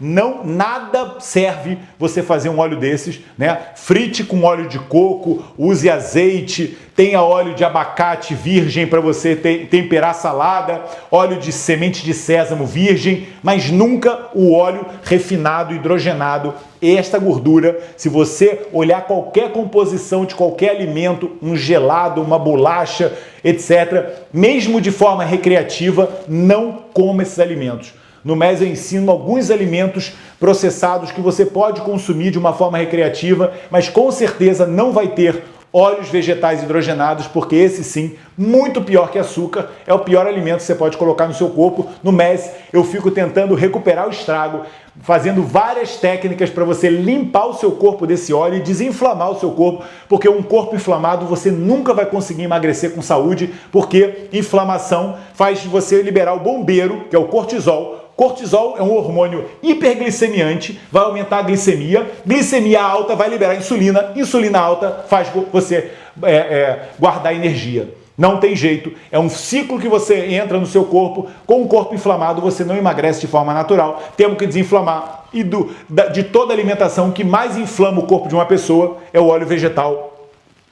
Nada serve você fazer um óleo desses, né? Frite com óleo de coco, use azeite, tenha óleo de abacate virgem para você temperar salada, óleo de semente de sésamo virgem, mas nunca o óleo refinado, hidrogenado. Esta gordura, se você olhar qualquer composição de qualquer alimento, um gelado, uma bolacha, etc., mesmo de forma recreativa, não coma esses alimentos. No MES eu ensino alguns alimentos processados que você pode consumir de uma forma recreativa, mas com certeza não vai ter óleos vegetais hidrogenados, porque esse sim, muito pior que açúcar, é o pior alimento que você pode colocar no seu corpo. No MES eu fico tentando recuperar o estrago, fazendo várias técnicas para você limpar o seu corpo desse óleo e desinflamar o seu corpo, porque um corpo inflamado você nunca vai conseguir emagrecer com saúde, porque inflamação faz você liberar o bombeiro, que é o cortisol. Cortisol é um hormônio hiperglicemiante, vai aumentar a glicemia, glicemia alta vai liberar insulina, insulina alta faz você guardar energia. Não tem jeito, é um ciclo que você entra no seu corpo. Com o corpo inflamado você não emagrece de forma natural, temos que desinflamar. E de toda alimentação, o que mais inflama o corpo de uma pessoa é o óleo vegetal.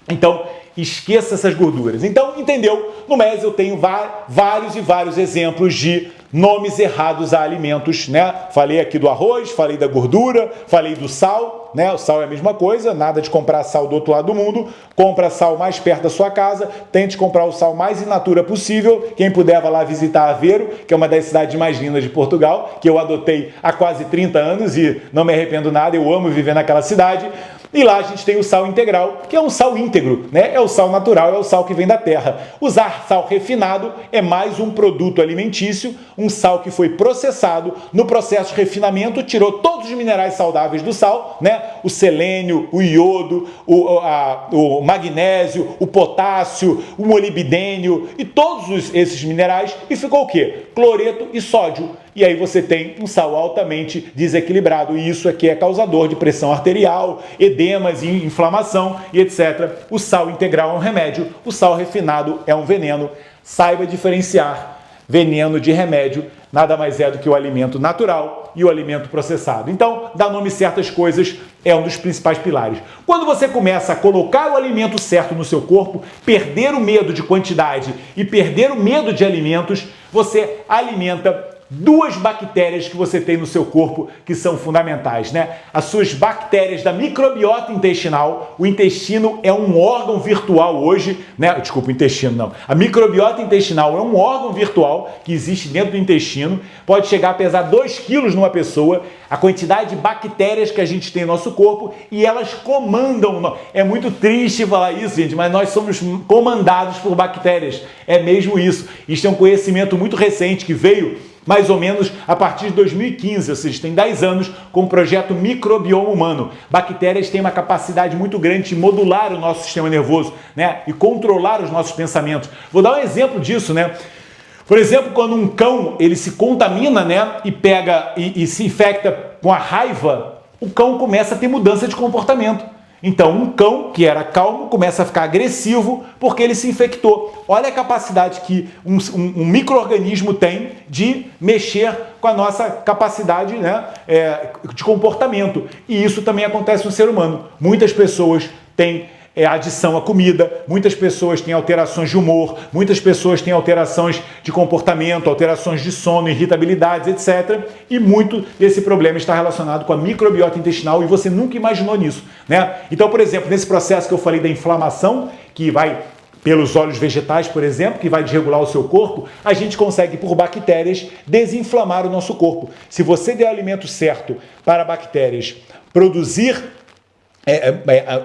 Então, esqueça essas gorduras. Então, entendeu? No MES eu tenho vários e vários exemplos de nomes errados a alimentos, né? Falei aqui do arroz, falei da gordura, falei do sal, né? O sal é a mesma coisa, nada de comprar sal do outro lado do mundo. Compra sal mais perto da sua casa, tente comprar o sal mais in natura possível. Quem puder vai lá visitar Aveiro, que é uma das cidades mais lindas de Portugal, que eu adotei há quase 30 anos e não me arrependo nada, eu amo viver naquela cidade. E lá a gente tem o sal integral, que é um sal íntegro, né? É o sal natural, é o sal que vem da terra. Usar sal refinado é mais um produto alimentício, um sal que foi processado. No processo de refinamento, tirou todos os minerais saudáveis do sal, né? O selênio, o iodo, o magnésio, o potássio, o molibdênio e todos esses minerais, e ficou o quê? Cloreto e sódio. E aí você tem um sal altamente desequilibrado, e isso aqui é causador de pressão arterial, edemas, inflamação e etc. O sal integral é um remédio, o sal refinado é um veneno. Saiba diferenciar veneno de remédio, nada mais é do que o alimento natural e o alimento processado. Então, dar nome certas coisas é um dos principais pilares. Quando você começa a colocar o alimento certo no seu corpo, perder o medo de quantidade e perder o medo de alimentos, você alimenta duas bactérias que você tem no seu corpo que são fundamentais, né? As suas bactérias da microbiota intestinal. O intestino é um órgão virtual hoje, né? Desculpa, o intestino não. A microbiota intestinal é um órgão virtual que existe dentro do intestino. Pode chegar a pesar 2 quilos numa pessoa. A quantidade de bactérias que a gente tem no nosso corpo, e elas comandam. É muito triste falar isso, gente, mas nós somos comandados por bactérias. É mesmo isso. Isso é um conhecimento muito recente que veio mais ou menos a partir de 2015, ou seja, tem 10 anos, com o projeto Microbioma Humano. Bactérias têm uma capacidade muito grande de modular o nosso sistema nervoso, né? E controlar os nossos pensamentos. Vou dar um exemplo disso, né? Por exemplo, quando um cão ele se contamina, né, e pega e se infecta com a raiva, o cão começa a ter mudança de comportamento. Então, um cão que era calmo começa a ficar agressivo porque ele se infectou. Olha a capacidade que um micro-organismo tem de mexer com a nossa capacidade, né, de comportamento. E isso também acontece no ser humano. Muitas pessoas têm adição à comida, muitas pessoas têm alterações de humor, muitas pessoas têm alterações de comportamento, alterações de sono, irritabilidades, etc. E muito desse problema está relacionado com a microbiota intestinal, e você nunca imaginou nisso, né? Então, por exemplo, nesse processo que eu falei da inflamação, que vai pelos óleos vegetais, por exemplo, que vai desregular o seu corpo, a gente consegue, por bactérias, desinflamar o nosso corpo. Se você der o alimento certo para bactérias produzir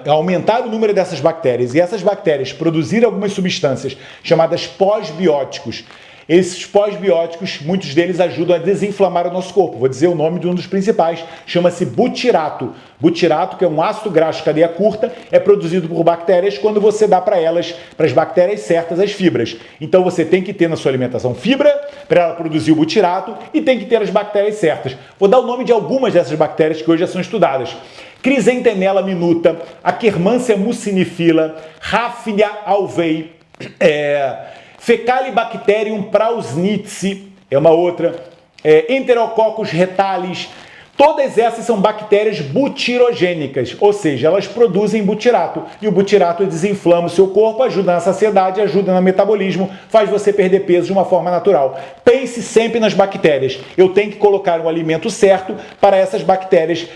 aumentar o número dessas bactérias e essas bactérias produzirem algumas substâncias chamadas pós-bióticos. Esses pós-bióticos, muitos deles ajudam a desinflamar o nosso corpo. Vou dizer o nome de um dos principais, chama-se butirato. Butirato, que é um ácido graxo de cadeia curta, é produzido por bactérias quando você dá para elas, para as bactérias certas, as fibras. Então você tem que ter na sua alimentação fibra para ela produzir o butirato e tem que ter as bactérias certas. Vou dar o nome de algumas dessas bactérias que hoje já são estudadas. Crisentenella minuta, Akkermansia mucinifila, Raffia alvei, Fecalibacterium prausnitzii, é uma outra, Enterococcus retalis. Todas essas são bactérias butirogênicas, ou seja, elas produzem butirato. E o butirato desinflama o seu corpo, ajuda na saciedade, ajuda no metabolismo, faz você perder peso de uma forma natural. Pense sempre nas bactérias. Eu tenho que colocar o alimento certo para essas bactérias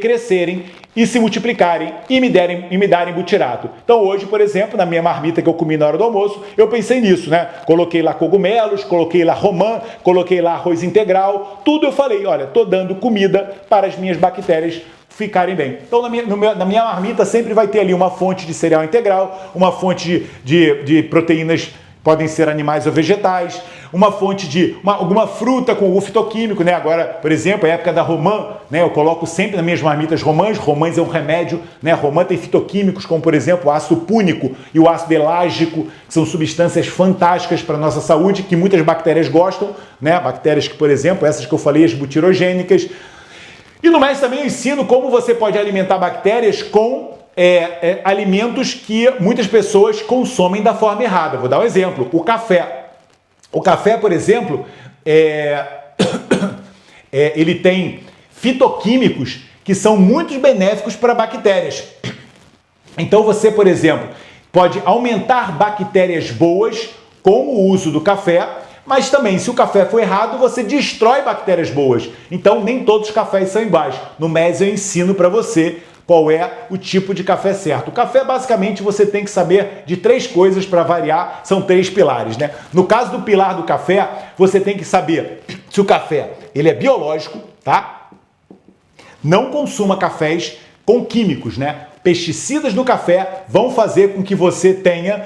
crescerem e se multiplicarem e me darem butirato. Então hoje, por exemplo, na minha marmita que eu comi na hora do almoço, eu pensei nisso, né? Coloquei lá cogumelos, coloquei lá romã, coloquei lá arroz integral, tudo eu falei, olha, tô dando comida para as minhas bactérias ficarem bem. Então na minha marmita sempre vai ter ali uma fonte de cereal integral, uma fonte de proteínas, podem ser animais ou vegetais, uma fonte de alguma fruta com o fitoquímico, né? Agora, por exemplo, a época da romã, né? Eu coloco sempre nas minhas marmitas romãs. Romãs é um remédio, né? Romã tem fitoquímicos como, por exemplo, o ácido púnico e o ácido elágico, que são substâncias fantásticas para a nossa saúde, que muitas bactérias gostam, né? Bactérias que, por exemplo, essas que eu falei, as butirogênicas. E no mais também eu ensino como você pode alimentar bactérias com alimentos que muitas pessoas consomem da forma errada. Vou dar um exemplo. O café. O café, por exemplo, ele tem fitoquímicos que são muito benéficos para bactérias. Então você, por exemplo, pode aumentar bactérias boas com o uso do café, mas também, se o café for errado, você destrói bactérias boas. Então, nem todos os cafés são iguais. No MES eu ensino para você qual é o tipo de café certo. O café, basicamente, você tem que saber de 3 coisas para variar, são 3 pilares, né? No caso do pilar do café, você tem que saber se o café ele é biológico, tá? Não consuma cafés com químicos, né? Pesticidas no café vão fazer com que você tenha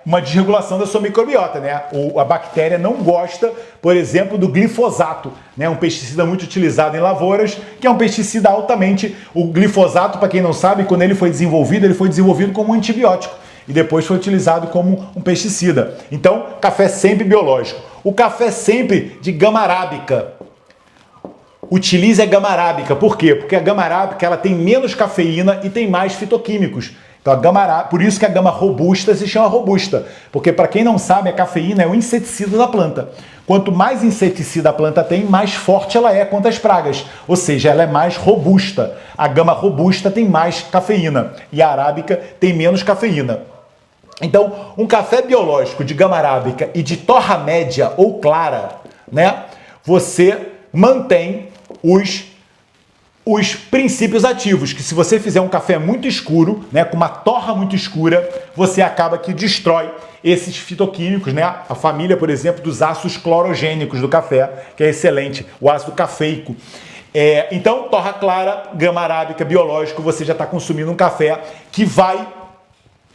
uma desregulação da sua microbiota, né? A bactéria não gosta, por exemplo, do glifosato, né? Um pesticida muito utilizado em lavouras, que é um pesticida altamente... O glifosato, para quem não sabe, quando ele foi desenvolvido como um antibiótico e depois foi utilizado como um pesticida. Então, café sempre biológico. O café sempre de gama arábica. Utilize a gama arábica. Por quê? Porque a gama arábica ela tem menos cafeína e tem mais fitoquímicos. Então, por isso que a gama robusta se chama robusta. Porque, para quem não sabe, a cafeína é o inseticida da planta. Quanto mais inseticida a planta tem, mais forte ela é contra as pragas. Ou seja, ela é mais robusta. A gama robusta tem mais cafeína e a arábica tem menos cafeína. Então, um café biológico de gama arábica e de torra média ou clara, né? Você mantém os princípios ativos, que se você fizer um café muito escuro, né, com uma torra muito escura, você acaba que destrói esses fitoquímicos, né? A família, por exemplo, dos ácidos clorogênicos do café, que é excelente, o ácido cafeico. Então, torra clara, gama arábica, biológico, você já está consumindo um café que vai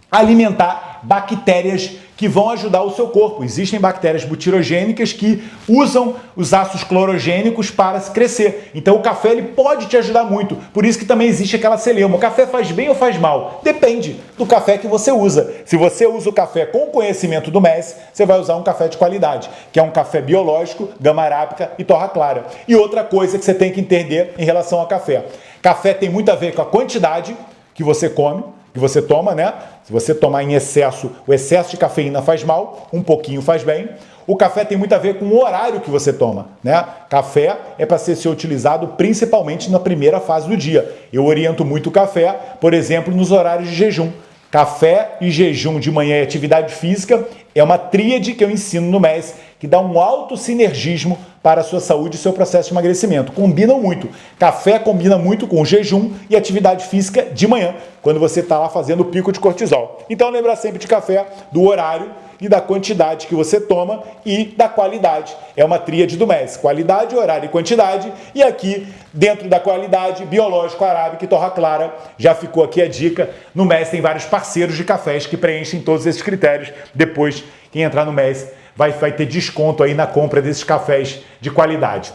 alimentar bactérias que vão ajudar o seu corpo. Existem bactérias butirogênicas que usam os ácidos clorogênicos para se crescer. Então o café ele pode te ajudar muito. Por isso que também existe aquela celeuma. O café faz bem ou faz mal? Depende do café que você usa. Se você usa o café com conhecimento do MES, você vai usar um café de qualidade, que é um café biológico, gama arábica e torra clara. E outra coisa que você tem que entender em relação ao café. Café tem muito a ver com a quantidade que você come, que você toma, né? Se você tomar em excesso, o excesso de cafeína faz mal, um pouquinho faz bem. O café tem muito a ver com o horário que você toma, né? Café é para ser utilizado principalmente na primeira fase do dia. Eu oriento muito o café, por exemplo, nos horários de jejum. Café e jejum de manhã e atividade física é uma tríade que eu ensino no MES, que dá um alto sinergismo para a sua saúde e seu processo de emagrecimento. Combinam muito. Café combina muito com o jejum e atividade física de manhã, quando você está lá fazendo o pico de cortisol. Então lembra sempre de café, do horário e da quantidade que você toma e da qualidade. É uma tríade do MES: qualidade, horário e quantidade. E aqui, dentro da qualidade, biológico, arábica e torra clara. Já ficou aqui a dica. No MES tem vários parceiros de cafés que preenchem todos esses critérios. Depois, quem entrar no MES vai ter desconto aí na compra desses cafés de qualidade.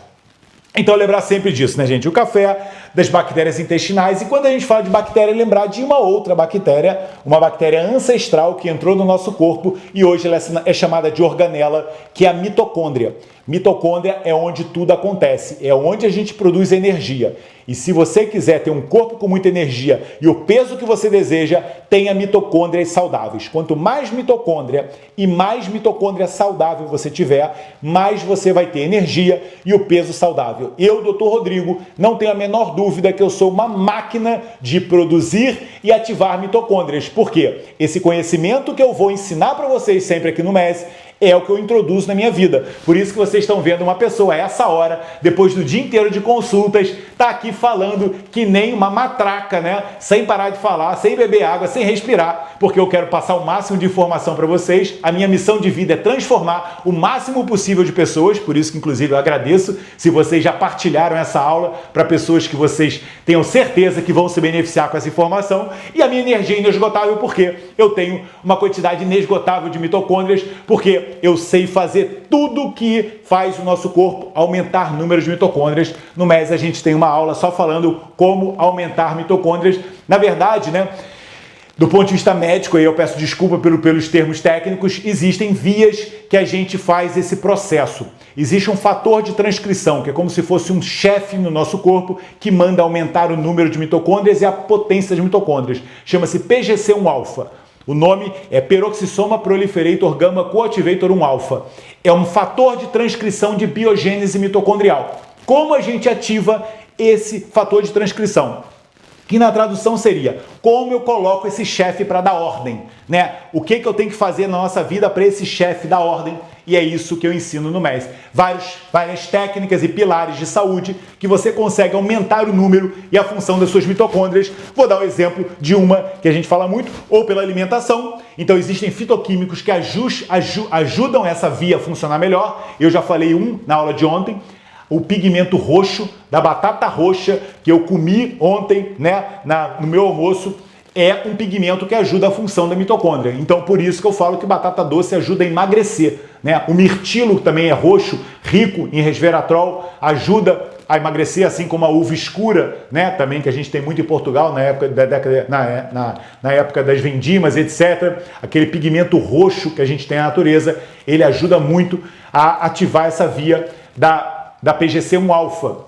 Então lembrar sempre disso, né, gente? O café, das bactérias intestinais. E quando a gente fala de bactéria, lembrar de uma outra bactéria, uma bactéria ancestral que entrou no nosso corpo e hoje ela é chamada de organela, que é a mitocôndria. Mitocôndria é onde tudo acontece, é onde a gente produz energia. E se você quiser ter um corpo com muita energia e o peso que você deseja, tenha mitocôndrias saudáveis. Quanto mais mitocôndria e mais mitocôndria saudável você tiver, mais você vai ter energia e o peso saudável. Eu, Dr. Rodrigo, não tenho a menor dúvida que eu sou uma máquina de produzir e ativar mitocôndrias. Por quê? Esse conhecimento que eu vou ensinar para vocês sempre aqui no MES é o que eu introduzo na minha vida. Por isso que vocês estão vendo uma pessoa a essa hora, depois do dia inteiro de consultas, tá aqui falando que nem uma matraca, né? Sem parar de falar, sem beber água, sem respirar, porque eu quero passar o máximo de informação para vocês. A minha missão de vida é transformar o máximo possível de pessoas, por isso que inclusive eu agradeço se vocês já partilharam essa aula para pessoas que vocês tenham certeza que vão se beneficiar com essa informação. E a minha energia é inesgotável porque eu tenho uma quantidade inesgotável de mitocôndrias, porque eu sei fazer tudo que faz o nosso corpo aumentar números de mitocôndrias. No MES a gente tem uma aula só falando como aumentar mitocôndrias. Na verdade, né, do ponto de vista médico, aí eu peço desculpa pelos termos técnicos, existem vias que a gente faz esse processo. Existe um fator de transcrição, que é como se fosse um chefe no nosso corpo que manda aumentar o número de mitocôndrias e a potência de mitocôndrias. Chama-se PGC1-alfa. O nome é Peroxissoma Proliferator Gamma Coactivator 1-alfa. É um fator de transcrição de biogênese mitocondrial. Como a gente ativa esse fator de transcrição? Que na tradução seria, como eu coloco esse chefe para dar ordem, né? O que eu tenho que fazer na nossa vida para esse chefe dar ordem? E é isso que eu ensino no MES. Várias técnicas e pilares de saúde que você consegue aumentar o número e a função das suas mitocôndrias. Vou dar um exemplo de uma que a gente fala muito, ou pela alimentação. Então existem fitoquímicos que ajudam essa via a funcionar melhor. Eu já falei na aula de ontem. O pigmento roxo da batata roxa que eu comi ontem, né, no meu almoço, é um pigmento que ajuda a função da mitocôndria. Então, por isso que eu falo que batata doce ajuda a emagrecer, né? O mirtilo, que também é roxo, rico em resveratrol, ajuda a emagrecer, assim como a uva escura, né? Também que a gente tem muito em Portugal, na época das vendimas, etc. Aquele pigmento roxo que a gente tem na natureza, ele ajuda muito a ativar essa via da PGC1-alfa.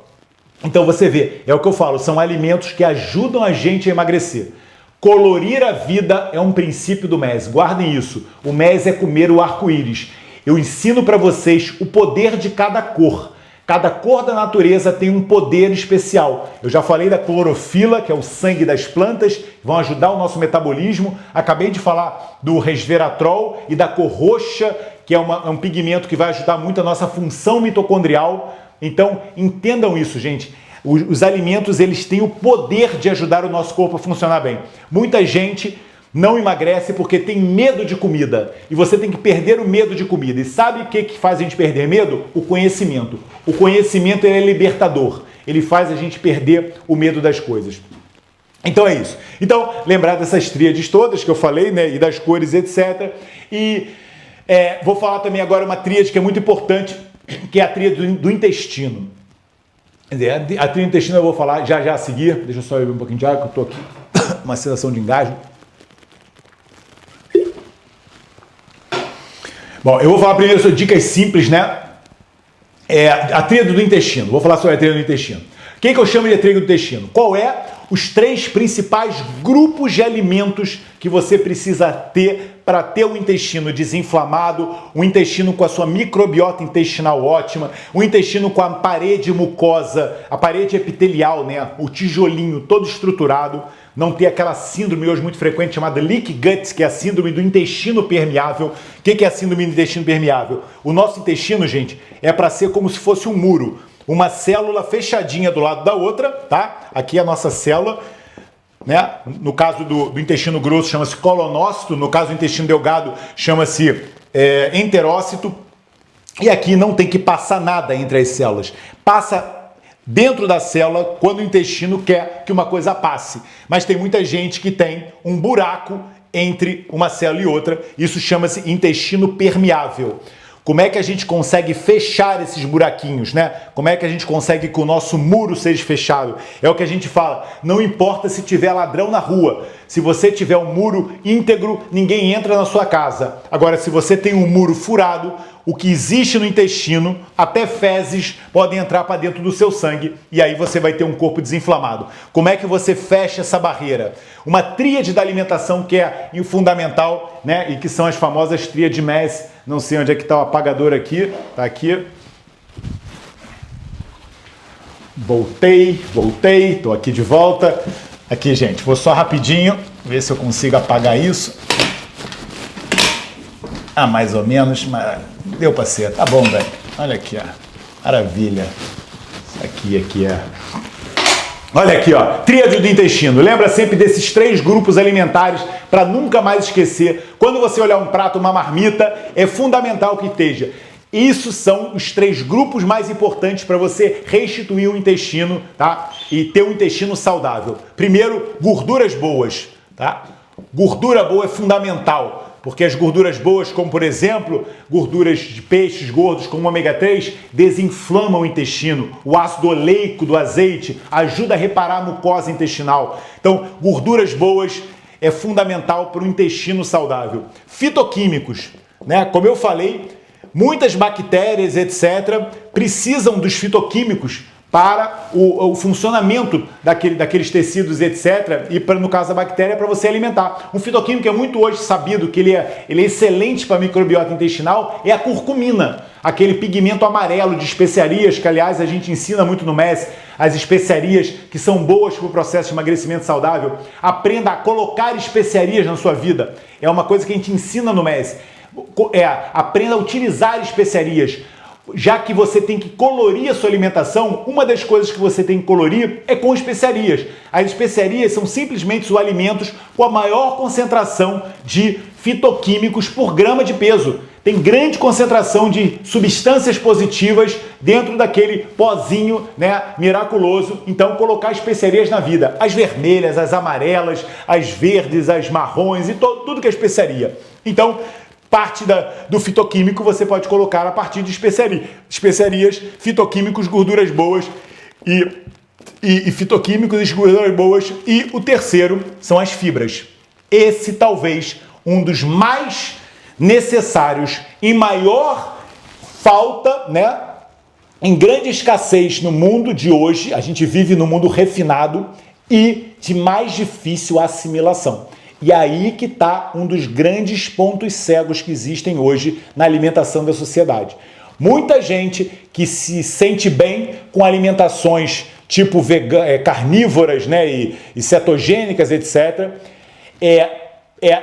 Então você vê, é o que eu falo, são alimentos que ajudam a gente a emagrecer. Colorir a vida é um princípio do MES, guardem isso. O MES é comer o arco-íris. Eu ensino para vocês o poder de cada cor. Cada cor da natureza tem um poder especial. Eu já falei da clorofila, que é o sangue das plantas, que vão ajudar o nosso metabolismo. Acabei de falar do resveratrol e da cor roxa, que é um pigmento que vai ajudar muito a nossa função mitocondrial. Então, entendam isso, gente. Os alimentos, eles têm o poder de ajudar o nosso corpo a funcionar bem. Muita gente não emagrece porque tem medo de comida. E você tem que perder o medo de comida. E sabe o que faz a gente perder medo? O conhecimento. O conhecimento, ele é libertador. Ele faz a gente perder o medo das coisas. Então é isso. Então, lembrar dessas tríades todas que eu falei, né? E das cores, etc. E vou falar também agora uma tríade que é muito importante, que é a tríade do intestino. Quer dizer, a tríade do intestino eu vou falar já a seguir. Deixa eu só beber um pouquinho de água, que eu estou aqui. Uma sensação de engasgo. Bom, eu vou falar primeiro sobre dicas simples, né? A tríade do intestino. Vou falar sobre a tríade do intestino. O que eu chamo de tríade do intestino? Qual é os 3 principais grupos de alimentos que você precisa ter para ter um intestino desinflamado, um intestino com a sua microbiota intestinal ótima, um intestino com a parede mucosa, a parede epitelial, né, o tijolinho todo estruturado, não ter aquela síndrome hoje muito frequente chamada leaky gut, que é a síndrome do intestino permeável. O que é a síndrome do intestino permeável? O nosso intestino, gente, é para ser como se fosse um muro, uma célula fechadinha do lado da outra, tá? Aqui é a nossa célula, né? No caso do intestino grosso chama-se colonócito, no caso do intestino delgado chama-se enterócito, e aqui não tem que passar nada entre as células. Passa dentro da célula quando o intestino quer que uma coisa passe. Mas tem muita gente que tem um buraco entre uma célula e outra, isso chama-se intestino permeável. Como é que a gente consegue fechar esses buraquinhos, né? Como é que a gente consegue que o nosso muro seja fechado? É o que a gente fala, não importa se tiver ladrão na rua, se você tiver um muro íntegro, ninguém entra na sua casa. Agora, se você tem um muro furado, o que existe no intestino, até fezes, podem entrar para dentro do seu sangue e aí você vai ter um corpo desinflamado. Como é que você fecha essa barreira? Uma tríade da alimentação que é fundamental, né? E que são as famosas tríades MES. Não sei onde é que está o apagador aqui. Está aqui. Voltei, estou aqui de volta. Aqui, gente, vou só rapidinho ver se eu consigo apagar isso. Ah, mais ou menos, mas deu para ser. Tá bom, velho. Olha aqui, ó. Maravilha. Aqui é. Olha aqui, ó. Tríade do intestino. Lembra sempre desses 3 grupos alimentares para nunca mais esquecer. Quando você olhar um prato, uma marmita, é fundamental que esteja. Isso são os 3 grupos mais importantes para você restituir o intestino, tá? E ter um intestino saudável. Primeiro, gorduras boas, tá? Gordura boa é fundamental. Porque as gorduras boas, como por exemplo, gorduras de peixes gordos como o ômega 3, desinflamam o intestino. O ácido oleico do azeite ajuda a reparar a mucosa intestinal. Então, gorduras boas é fundamental para o intestino saudável. Fitoquímicos, né? Como eu falei, muitas bactérias, etc., precisam dos fitoquímicos para o funcionamento daqueles tecidos, etc. E, no caso da bactéria, para você alimentar. Um fitoquímico é muito hoje sabido que ele é excelente para a microbiota intestinal, é a curcumina, aquele pigmento amarelo de especiarias, que, aliás, a gente ensina muito no MES, as especiarias que são boas para o processo de emagrecimento saudável. Aprenda a colocar especiarias na sua vida. É uma coisa que a gente ensina no MES. Aprenda a utilizar especiarias. Já que você tem que colorir a sua alimentação, uma das coisas que você tem que colorir é com especiarias. As especiarias são simplesmente os alimentos com a maior concentração de fitoquímicos por grama de peso. Tem grande concentração de substâncias positivas dentro daquele pozinho, né, miraculoso. Então, colocar especiarias na vida. As vermelhas, as amarelas, as verdes, as marrons e tudo que é especiaria. Então, parte do fitoquímico você pode colocar a partir de especiarias, fitoquímicos, gorduras boas e fitoquímicos e gorduras boas. E o terceiro são as fibras. Esse talvez um dos mais necessários, em maior falta, né? Em grande escassez no mundo de hoje. A gente vive no mundo refinado e de mais difícil assimilação. E aí que está um dos grandes pontos cegos que existem hoje na alimentação da sociedade. Muita gente que se sente bem com alimentações tipo carnívoras, né, e cetogênicas, etc.,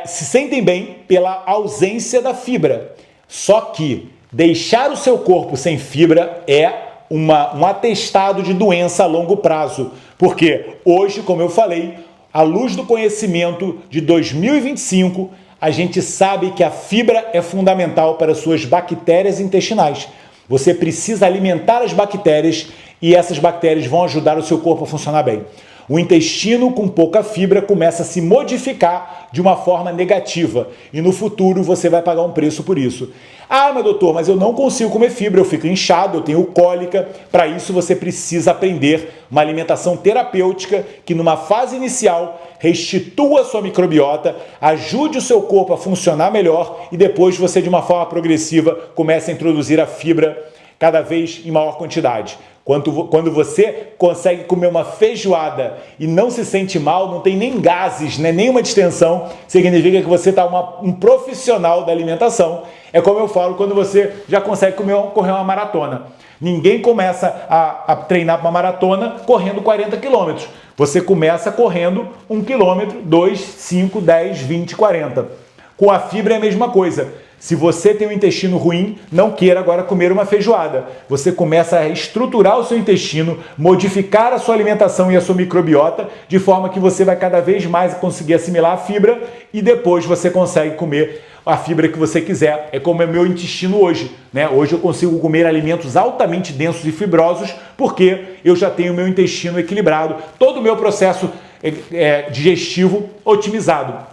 se sentem bem pela ausência da fibra. Só que deixar o seu corpo sem fibra é um atestado de doença a longo prazo. Porque hoje, como eu falei, à luz do conhecimento de 2025, a gente sabe que a fibra é fundamental para suas bactérias intestinais. Você precisa alimentar as bactérias e essas bactérias vão ajudar o seu corpo a funcionar bem. O intestino com pouca fibra começa a se modificar de uma forma negativa e no futuro você vai pagar um preço por isso. Ah, mas doutor, mas eu não consigo comer fibra, eu fico inchado, eu tenho cólica. Para isso você precisa aprender uma alimentação terapêutica que numa fase inicial restitua a sua microbiota, ajude o seu corpo a funcionar melhor e depois você de uma forma progressiva começa a introduzir a fibra cada vez em maior quantidade. Quando você consegue comer uma feijoada e não se sente mal, não tem nem gases, né, nenhuma distensão, significa que você está um profissional da alimentação. É como eu falo, quando você já consegue correr uma maratona. Ninguém começa a treinar para uma maratona correndo 40 quilômetros. Você começa correndo 1 quilômetro, 2, 5, 10, 20, 40. Com a fibra é a mesma coisa. Se você tem um intestino ruim, não queira agora comer uma feijoada. Você começa a estruturar o seu intestino, modificar a sua alimentação e a sua microbiota, de forma que você vai cada vez mais conseguir assimilar a fibra e depois você consegue comer a fibra que você quiser. É como é meu intestino hoje, né? Hoje eu consigo comer alimentos altamente densos e fibrosos porque eu já tenho o meu intestino equilibrado, todo o meu processo digestivo otimizado.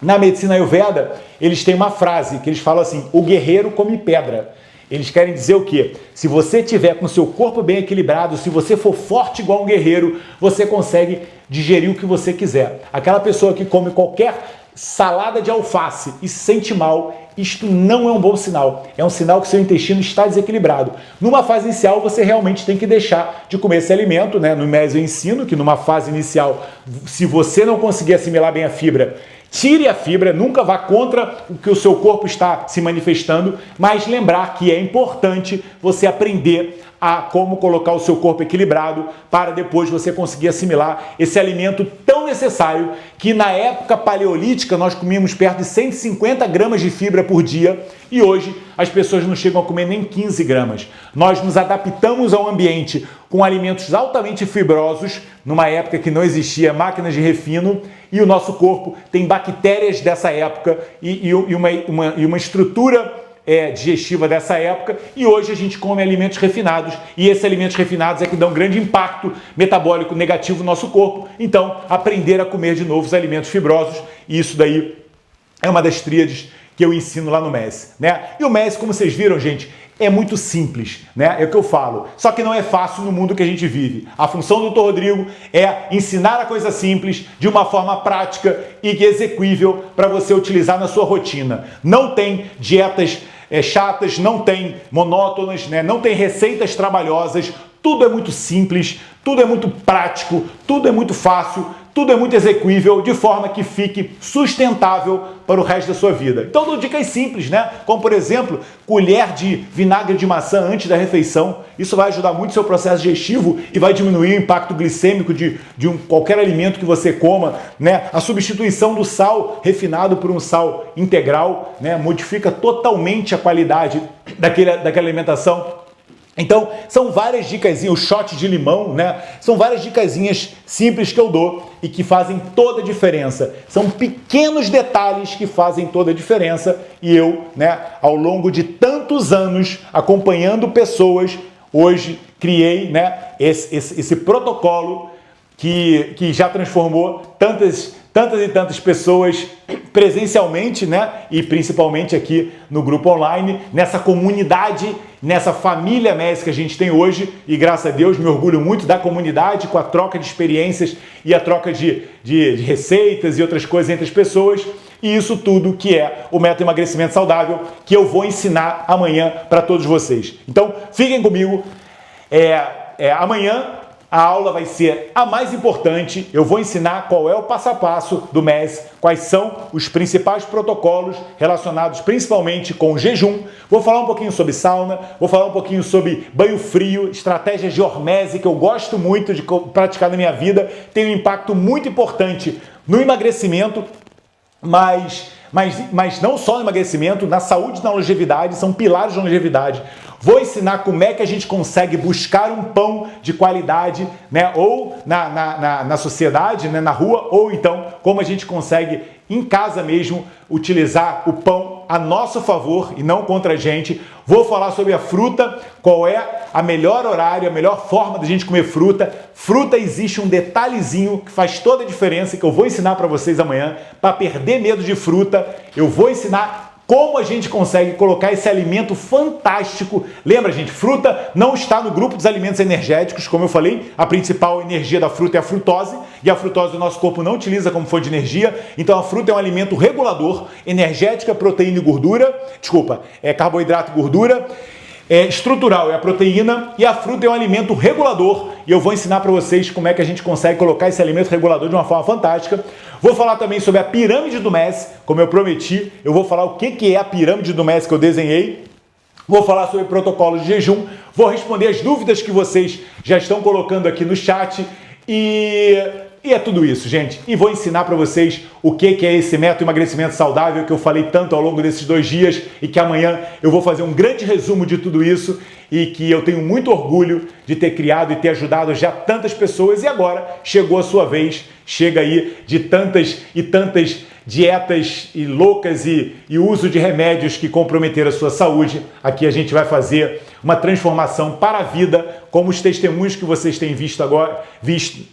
Na medicina Ayurveda, eles têm uma frase que eles falam assim: o guerreiro come pedra. Eles querem dizer o quê? Se você tiver com o seu corpo bem equilibrado, se você for forte igual um guerreiro, você consegue digerir o que você quiser. Aquela pessoa que come qualquer salada de alface e se sente mal, isto não é um bom sinal. É um sinal que seu intestino está desequilibrado. Numa fase inicial, você realmente tem que deixar de comer esse alimento, né? No MES eu ensino que numa fase inicial, se você não conseguir assimilar bem a fibra, tire a fibra, nunca vá contra o que o seu corpo está se manifestando, mas lembrar que é importante você aprender a como colocar o seu corpo equilibrado para depois você conseguir assimilar esse alimento tão necessário que na época paleolítica nós comíamos perto de 150 gramas de fibra por dia e hoje as pessoas não chegam a comer nem 15 gramas. Nós nos adaptamos ao ambiente com alimentos altamente fibrosos, numa época que não existia máquinas de refino, e o nosso corpo tem bactérias dessa época e uma estrutura digestiva dessa época, e hoje a gente come alimentos refinados, e esses alimentos refinados é que dão grande impacto metabólico negativo no nosso corpo. Então, aprender a comer de novo os alimentos fibrosos, e isso daí é uma das tríades que eu ensino lá no MES, né? E o MES, como vocês viram, gente, é muito simples, né? É o que eu falo. Só que não é fácil no mundo que a gente vive. A função do Dr. Rodrigo é ensinar a coisa simples de uma forma prática e execuível para você utilizar na sua rotina. Não tem dietas chatas, não tem monótonas, né? Não tem receitas trabalhosas. Tudo é muito simples, tudo é muito prático, tudo é muito fácil, tudo é muito execuível, de forma que fique sustentável para o resto da sua vida. Então, dou dicas simples, né? Como, por exemplo, colher de vinagre de maçã antes da refeição. Isso vai ajudar muito o seu processo digestivo e vai diminuir o impacto glicêmico de qualquer alimento que você coma, né? A substituição do sal refinado por um sal integral, né? Modifica totalmente a qualidade daquela alimentação. Então, são várias dicasinhas, o shot de limão, né? São várias dicasinhas simples que eu dou e que fazem toda a diferença. São pequenos detalhes que fazem toda a diferença e eu, né, ao longo de tantos anos acompanhando pessoas, hoje criei, né, esse protocolo que já transformou tantas e tantas pessoas presencialmente, né? E principalmente aqui no grupo online, nessa comunidade, nessa família MES que a gente tem hoje. E graças a Deus me orgulho muito da comunidade, com a troca de experiências e a troca de receitas e outras coisas entre as pessoas. E isso tudo que é o método emagrecimento saudável que eu vou ensinar amanhã para todos vocês. Então, fiquem comigo. Amanhã a aula vai ser a mais importante. Eu vou ensinar qual é o passo a passo do MES, quais são os principais protocolos relacionados principalmente com o jejum. Vou falar um pouquinho sobre sauna, vou falar um pouquinho sobre banho frio, estratégias de hormese que eu gosto muito de praticar na minha vida, tem um impacto muito importante no emagrecimento, mas não só no emagrecimento, na saúde e na longevidade, são pilares de longevidade. Vou ensinar como é que a gente consegue buscar um pão de qualidade, né? Ou na sociedade, né? Na rua, ou então como a gente consegue em casa mesmo utilizar o pão a nosso favor e não contra a gente. Vou falar sobre a fruta, qual é a melhor horário, a melhor forma da gente comer fruta. Fruta, existe um detalhezinho que faz toda a diferença e que eu vou ensinar para vocês amanhã. Para perder medo de fruta, eu vou ensinar como a gente consegue colocar esse alimento fantástico. Lembra, gente, fruta não está no grupo dos alimentos energéticos, como eu falei, a principal energia da fruta é a frutose, e a frutose o nosso corpo não utiliza como fonte de energia, então a fruta é um alimento regulador, energética, proteína e gordura, carboidrato e gordura, estrutural é a proteína e a fruta é um alimento regulador. E eu vou ensinar para vocês como é que a gente consegue colocar esse alimento regulador de uma forma fantástica. Vou falar também sobre a pirâmide do Messi, como eu prometi. Eu vou falar o que é a pirâmide do Messi que eu desenhei. Vou falar sobre protocolo de jejum. Vou responder as dúvidas que vocês já estão colocando aqui no chat. E é tudo isso, gente. E vou ensinar para vocês o que é esse método de emagrecimento saudável que eu falei tanto ao longo desses 2 dias e que amanhã eu vou fazer um grande resumo de tudo isso e que eu tenho muito orgulho de ter criado e ter ajudado já tantas pessoas e agora chegou a sua vez, chega aí de tantas e tantas dietas e loucas e uso de remédios que comprometeram a sua saúde. Aqui a gente vai fazer uma transformação para a vida, como os testemunhos que vocês têm visto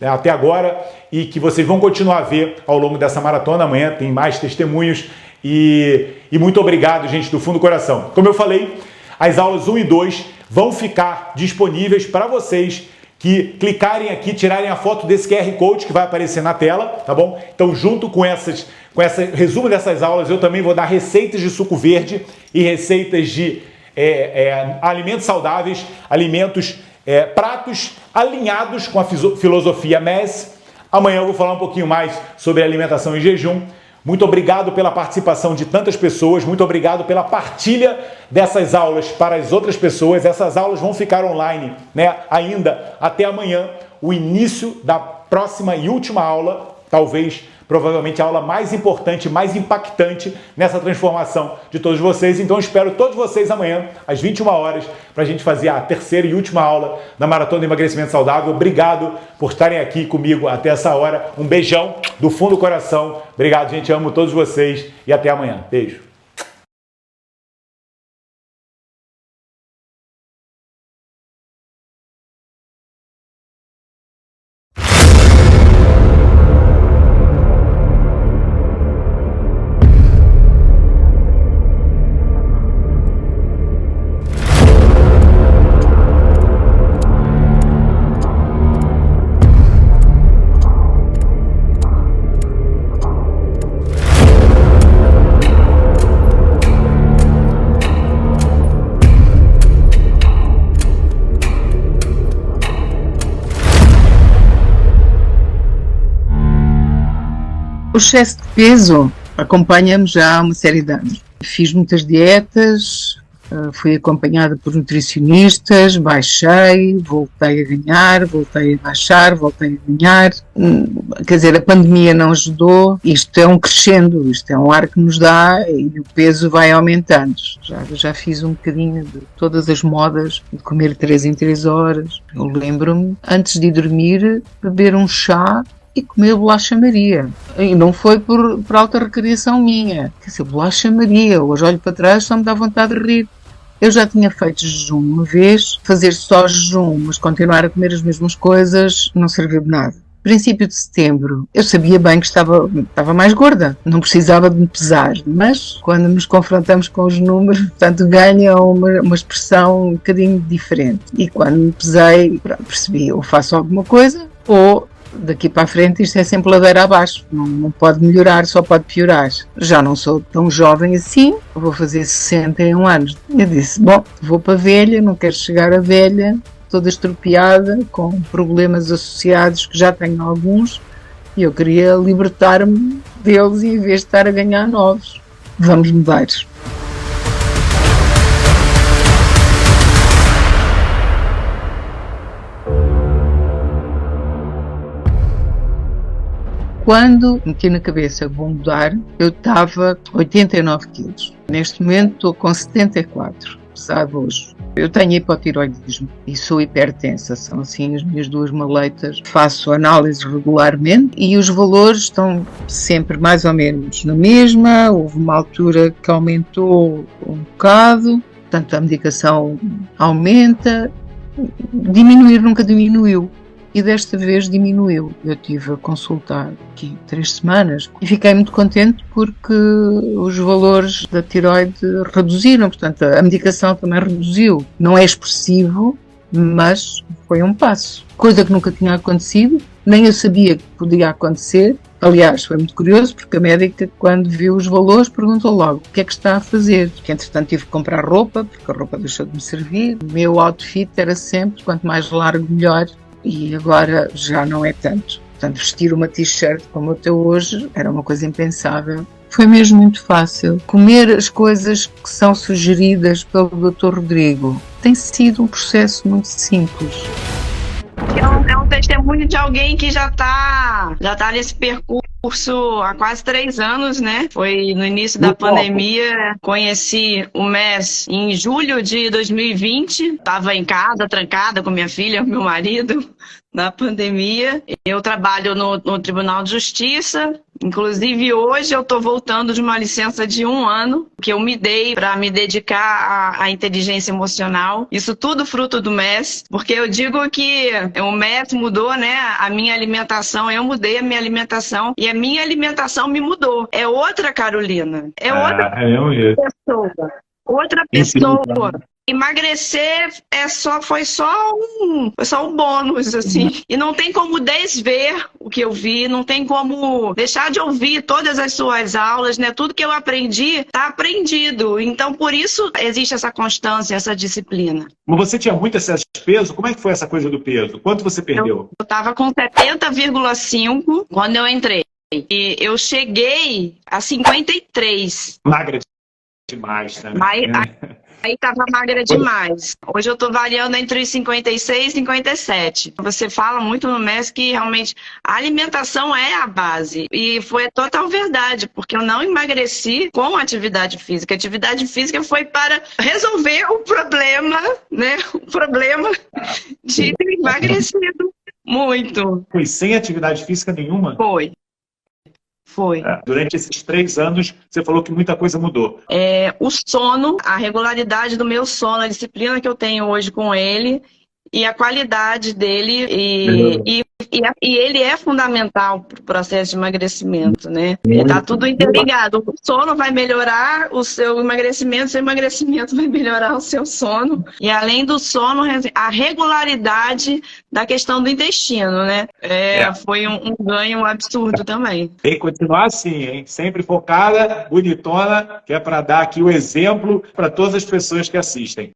até agora e que vocês vão continuar a ver ao longo dessa maratona. Amanhã tem mais testemunhos e muito obrigado, gente, do fundo do coração. Como eu falei, as aulas 1 e 2 vão ficar disponíveis para vocês que clicarem aqui, tirarem a foto desse QR Code que vai aparecer na tela, tá bom? Então, junto com esse resumo dessas aulas, eu também vou dar receitas de suco verde e receitas de alimentos saudáveis, pratos alinhados com a filosofia MES. Amanhã eu vou falar um pouquinho mais sobre alimentação em jejum. Muito obrigado pela participação de tantas pessoas, muito obrigado pela partilha dessas aulas para as outras pessoas. Essas aulas vão ficar online, né, ainda até amanhã, o início da próxima e última aula, provavelmente a aula mais importante, mais impactante nessa transformação de todos vocês. Então eu espero todos vocês amanhã, às 21 horas, para a gente fazer a terceira e última aula da Maratona de Emagrecimento Saudável. Obrigado por estarem aqui comigo até essa hora. Um beijão do fundo do coração. Obrigado, gente. Amo todos vocês e até amanhã. Beijo. O excesso de peso acompanha-me já há uma série de anos. Fiz muitas dietas, fui acompanhada por nutricionistas, baixei, voltei a ganhar, voltei a baixar, voltei a ganhar. Quer dizer, a pandemia não ajudou. Isto é um crescendo, isto é um ar que nos dá e o peso vai aumentando. Já fiz um bocadinho de todas as modas, de comer 3 em 3 horas. Eu lembro-me, antes de dormir, beber um chá e comer bolacha Maria. E não foi por alta recriação minha. Quer dizer, bolacha Maria, hoje olho para trás só me dá vontade de rir. Eu já tinha feito jejum uma vez, fazer só jejum, mas continuar a comer as mesmas coisas não serviu de nada. Princípio de setembro, eu sabia bem que estava mais gorda, não precisava de me pesar, mas quando nos confrontamos com os números, portanto, ganha uma expressão um bocadinho diferente. E quando me pesei, percebi, ou faço alguma coisa, ou daqui para a frente isto é sempre ladeira abaixo, não pode melhorar, só pode piorar. Já não sou tão jovem assim, vou fazer 61 anos. Eu disse, bom, vou para a velha, não quero chegar a velha, toda estropiada, com problemas associados, que já tenho alguns, e eu queria libertar-me deles em vez de estar a ganhar novos. Vamos mudar. Quando meti na cabeça vou mudar, eu estava 89 quilos. Neste momento estou com 74, pesado hoje. Eu tenho hipotiroidismo e sou hipertensa, são assim as minhas 2 maleitas. Faço análises regularmente e os valores estão sempre mais ou menos na mesma. Houve uma altura que aumentou um bocado, portanto a medicação aumenta. Diminuir nunca diminuiu. E desta vez diminuiu. Eu estive a consultar aqui 3 semanas e fiquei muito contente porque os valores da tiroide reduziram, portanto a medicação também reduziu. Não é expressivo, mas foi um passo. Coisa que nunca tinha acontecido, nem eu sabia que podia acontecer, Aliás, foi muito curioso porque a médica, quando viu os valores, perguntou logo o que é que está a fazer. Porque, entretanto, tive que comprar roupa, porque a roupa deixou de me servir. O meu outfit era sempre, quanto mais largo, melhor. E agora já não é tanto. Portanto, vestir uma t-shirt como eu tenho hoje era uma coisa impensável. Foi mesmo muito fácil. Comer as coisas que são sugeridas pelo Dr. Rodrigo tem sido um processo muito simples. É um testemunho de alguém que já tá nesse percurso há quase 3 anos, né? Foi no início da pandemia, conheci o MES em julho de 2020, estava em casa, trancada com minha filha, meu marido, na pandemia. Eu trabalho no Tribunal de Justiça, inclusive hoje eu estou voltando de uma licença de 1 ano, que eu me dei para me dedicar à inteligência emocional. Isso tudo fruto do MES, porque eu digo que o MES mudou, né, a minha alimentação, eu mudei a minha alimentação e a minha alimentação me mudou. É outra Carolina, pessoa, outra pessoa. Emagrecer foi só um bônus, assim. E não tem como desver o que eu vi, não tem como deixar de ouvir todas as suas aulas, né? Tudo que eu aprendi, está aprendido. Então, por isso, existe essa constância, essa disciplina. Mas você tinha muito excesso de peso? Como é que foi essa coisa do peso? Quanto você perdeu? Eu estava com 70,5 quando eu entrei. E eu cheguei a 53. Magra demais, né? Aí tava magra demais. Hoje eu tô variando entre os 56 e 57. Você fala muito no MES que realmente a alimentação é a base. E foi total verdade, porque eu não emagreci com atividade física. A atividade física foi para resolver o problema, né? O problema de ter emagrecido muito. Foi sem atividade física nenhuma? Foi. Durante esses 3 anos, você falou que muita coisa mudou. O sono, a regularidade do meu sono, a disciplina que eu tenho hoje com ele e a qualidade dele. E ele é fundamental para o processo de emagrecimento, né? Está tudo interligado. O sono vai melhorar o seu emagrecimento vai melhorar o seu sono. E além do sono, a regularidade da questão do intestino, né? Foi um ganho absurdo também. Tem que continuar assim, hein? Sempre focada, bonitona, que é para dar aqui o exemplo para todas as pessoas que assistem.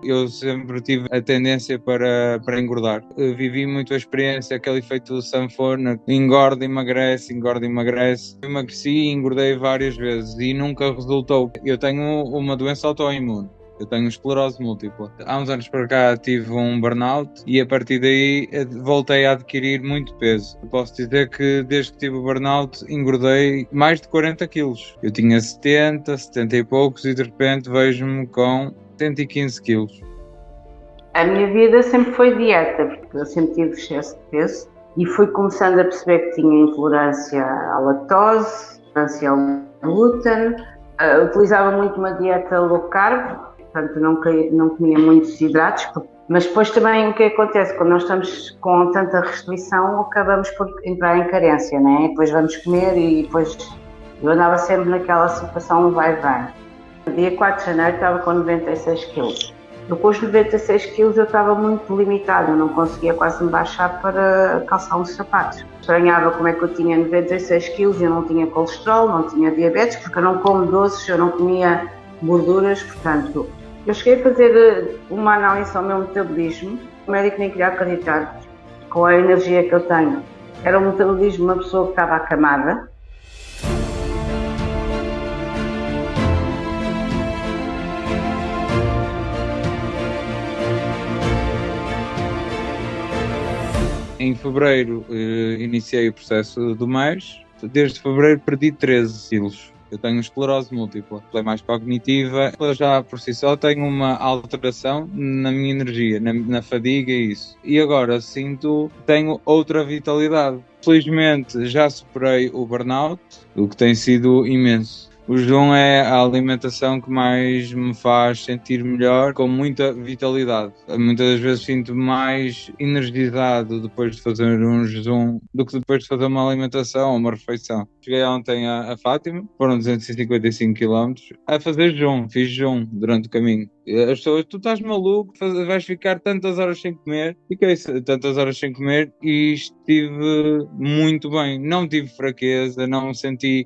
Eu sempre tive a tendência para engordar. Eu vivi muito a experiência, aquele efeito sanfona, engorda, emagrece. Eu emagreci e engordei várias vezes e nunca resultou. Eu tenho uma doença autoimune. Eu tenho esclerose múltipla. Há uns anos para cá tive um burnout e a partir daí voltei a adquirir muito peso. Posso dizer que desde que tive o burnout engordei mais de 40 quilos. Eu tinha 70 e poucos e de repente vejo-me com 115 quilos. A minha vida sempre foi dieta, porque eu sempre tive excesso de peso e fui começando a perceber que tinha intolerância à lactose, intolerância ao glúten, utilizava muito uma dieta low carb, portanto não comia muitos hidratos, mas depois também o que acontece, quando nós estamos com tanta restrição, acabamos por entrar em carência, né? Depois vamos comer e depois eu andava sempre naquela situação vai-vem. No dia 4 de janeiro estava com 96 quilos. Depois de 96 quilos eu estava muito limitada, eu não conseguia quase me baixar para calçar uns sapatos. Estranhava como é que eu tinha 96 quilos e eu não tinha colesterol, não tinha diabetes, porque eu não como doces, eu não comia gorduras, portanto... Eu cheguei a fazer uma análise ao meu metabolismo, o médico nem queria acreditar com a energia que eu tenho. Era um metabolismo de uma pessoa que estava acamada. Em fevereiro iniciei o processo do MES. Desde fevereiro perdi 13 quilos. Eu tenho esclerose múltipla, é mais cognitiva. Eu já por si só tenho uma alteração na minha energia, na fadiga e isso. E agora tenho outra vitalidade. Felizmente já superei o burnout, o que tem sido imenso. O jejum é a alimentação que mais me faz sentir melhor, com muita vitalidade. Muitas das vezes sinto-me mais energizado depois de fazer um jejum do que depois de fazer uma alimentação ou uma refeição. Cheguei ontem a Fátima, foram 255 km, a fazer jejum, fiz jejum durante o caminho. As pessoas, tu estás maluco, vais ficar tantas horas sem comer. Fiquei tantas horas sem comer e estive muito bem. Não tive fraqueza, não senti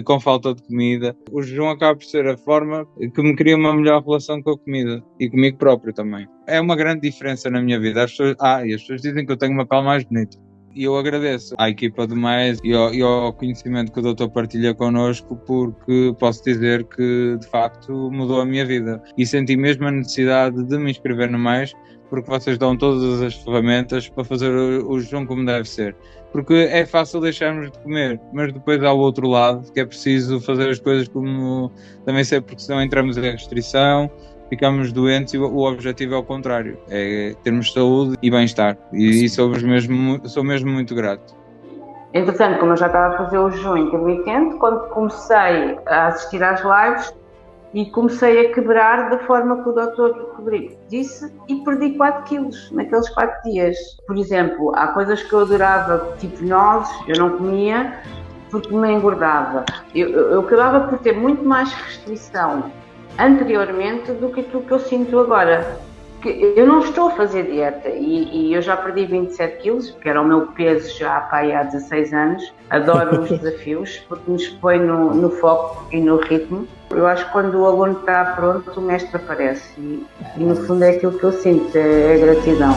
com falta de comida. O jejum acaba por ser a forma que me cria uma melhor relação com a comida e comigo próprio também. É uma grande diferença na minha vida. As pessoas dizem que eu tenho uma pele mais bonita. E eu agradeço à equipa do MES e ao conhecimento que o doutor partilha connosco, porque posso dizer que de facto mudou a minha vida e senti mesmo a necessidade de me inscrever no MES, porque vocês dão todas as ferramentas para fazer o jejum como deve ser. Porque é fácil deixarmos de comer, mas depois há o outro lado, que é preciso fazer as coisas como também ser, porque senão entramos em restrição, ficamos doentes e o objetivo é o contrário, é termos saúde e bem-estar. E sou mesmo muito grato. Entretanto, como eu já estava a fazer o jejum intermitente, quando comecei a assistir às lives e comecei a quebrar da forma que o Dr. Rodrigo disse e perdi 4 quilos naqueles 4 dias. Por exemplo, há coisas que eu adorava, tipo nozes, eu não comia porque me engordava. Eu acabava por ter muito mais restrição anteriormente do que aquilo que eu sinto agora. Eu não estou a fazer dieta e eu já perdi 27 quilos, que era o meu peso já há 16 anos. Adoro os desafios porque nos põe no foco e no ritmo. Eu acho que quando o aluno está pronto, o mestre aparece e no fundo é aquilo que eu sinto, é gratidão.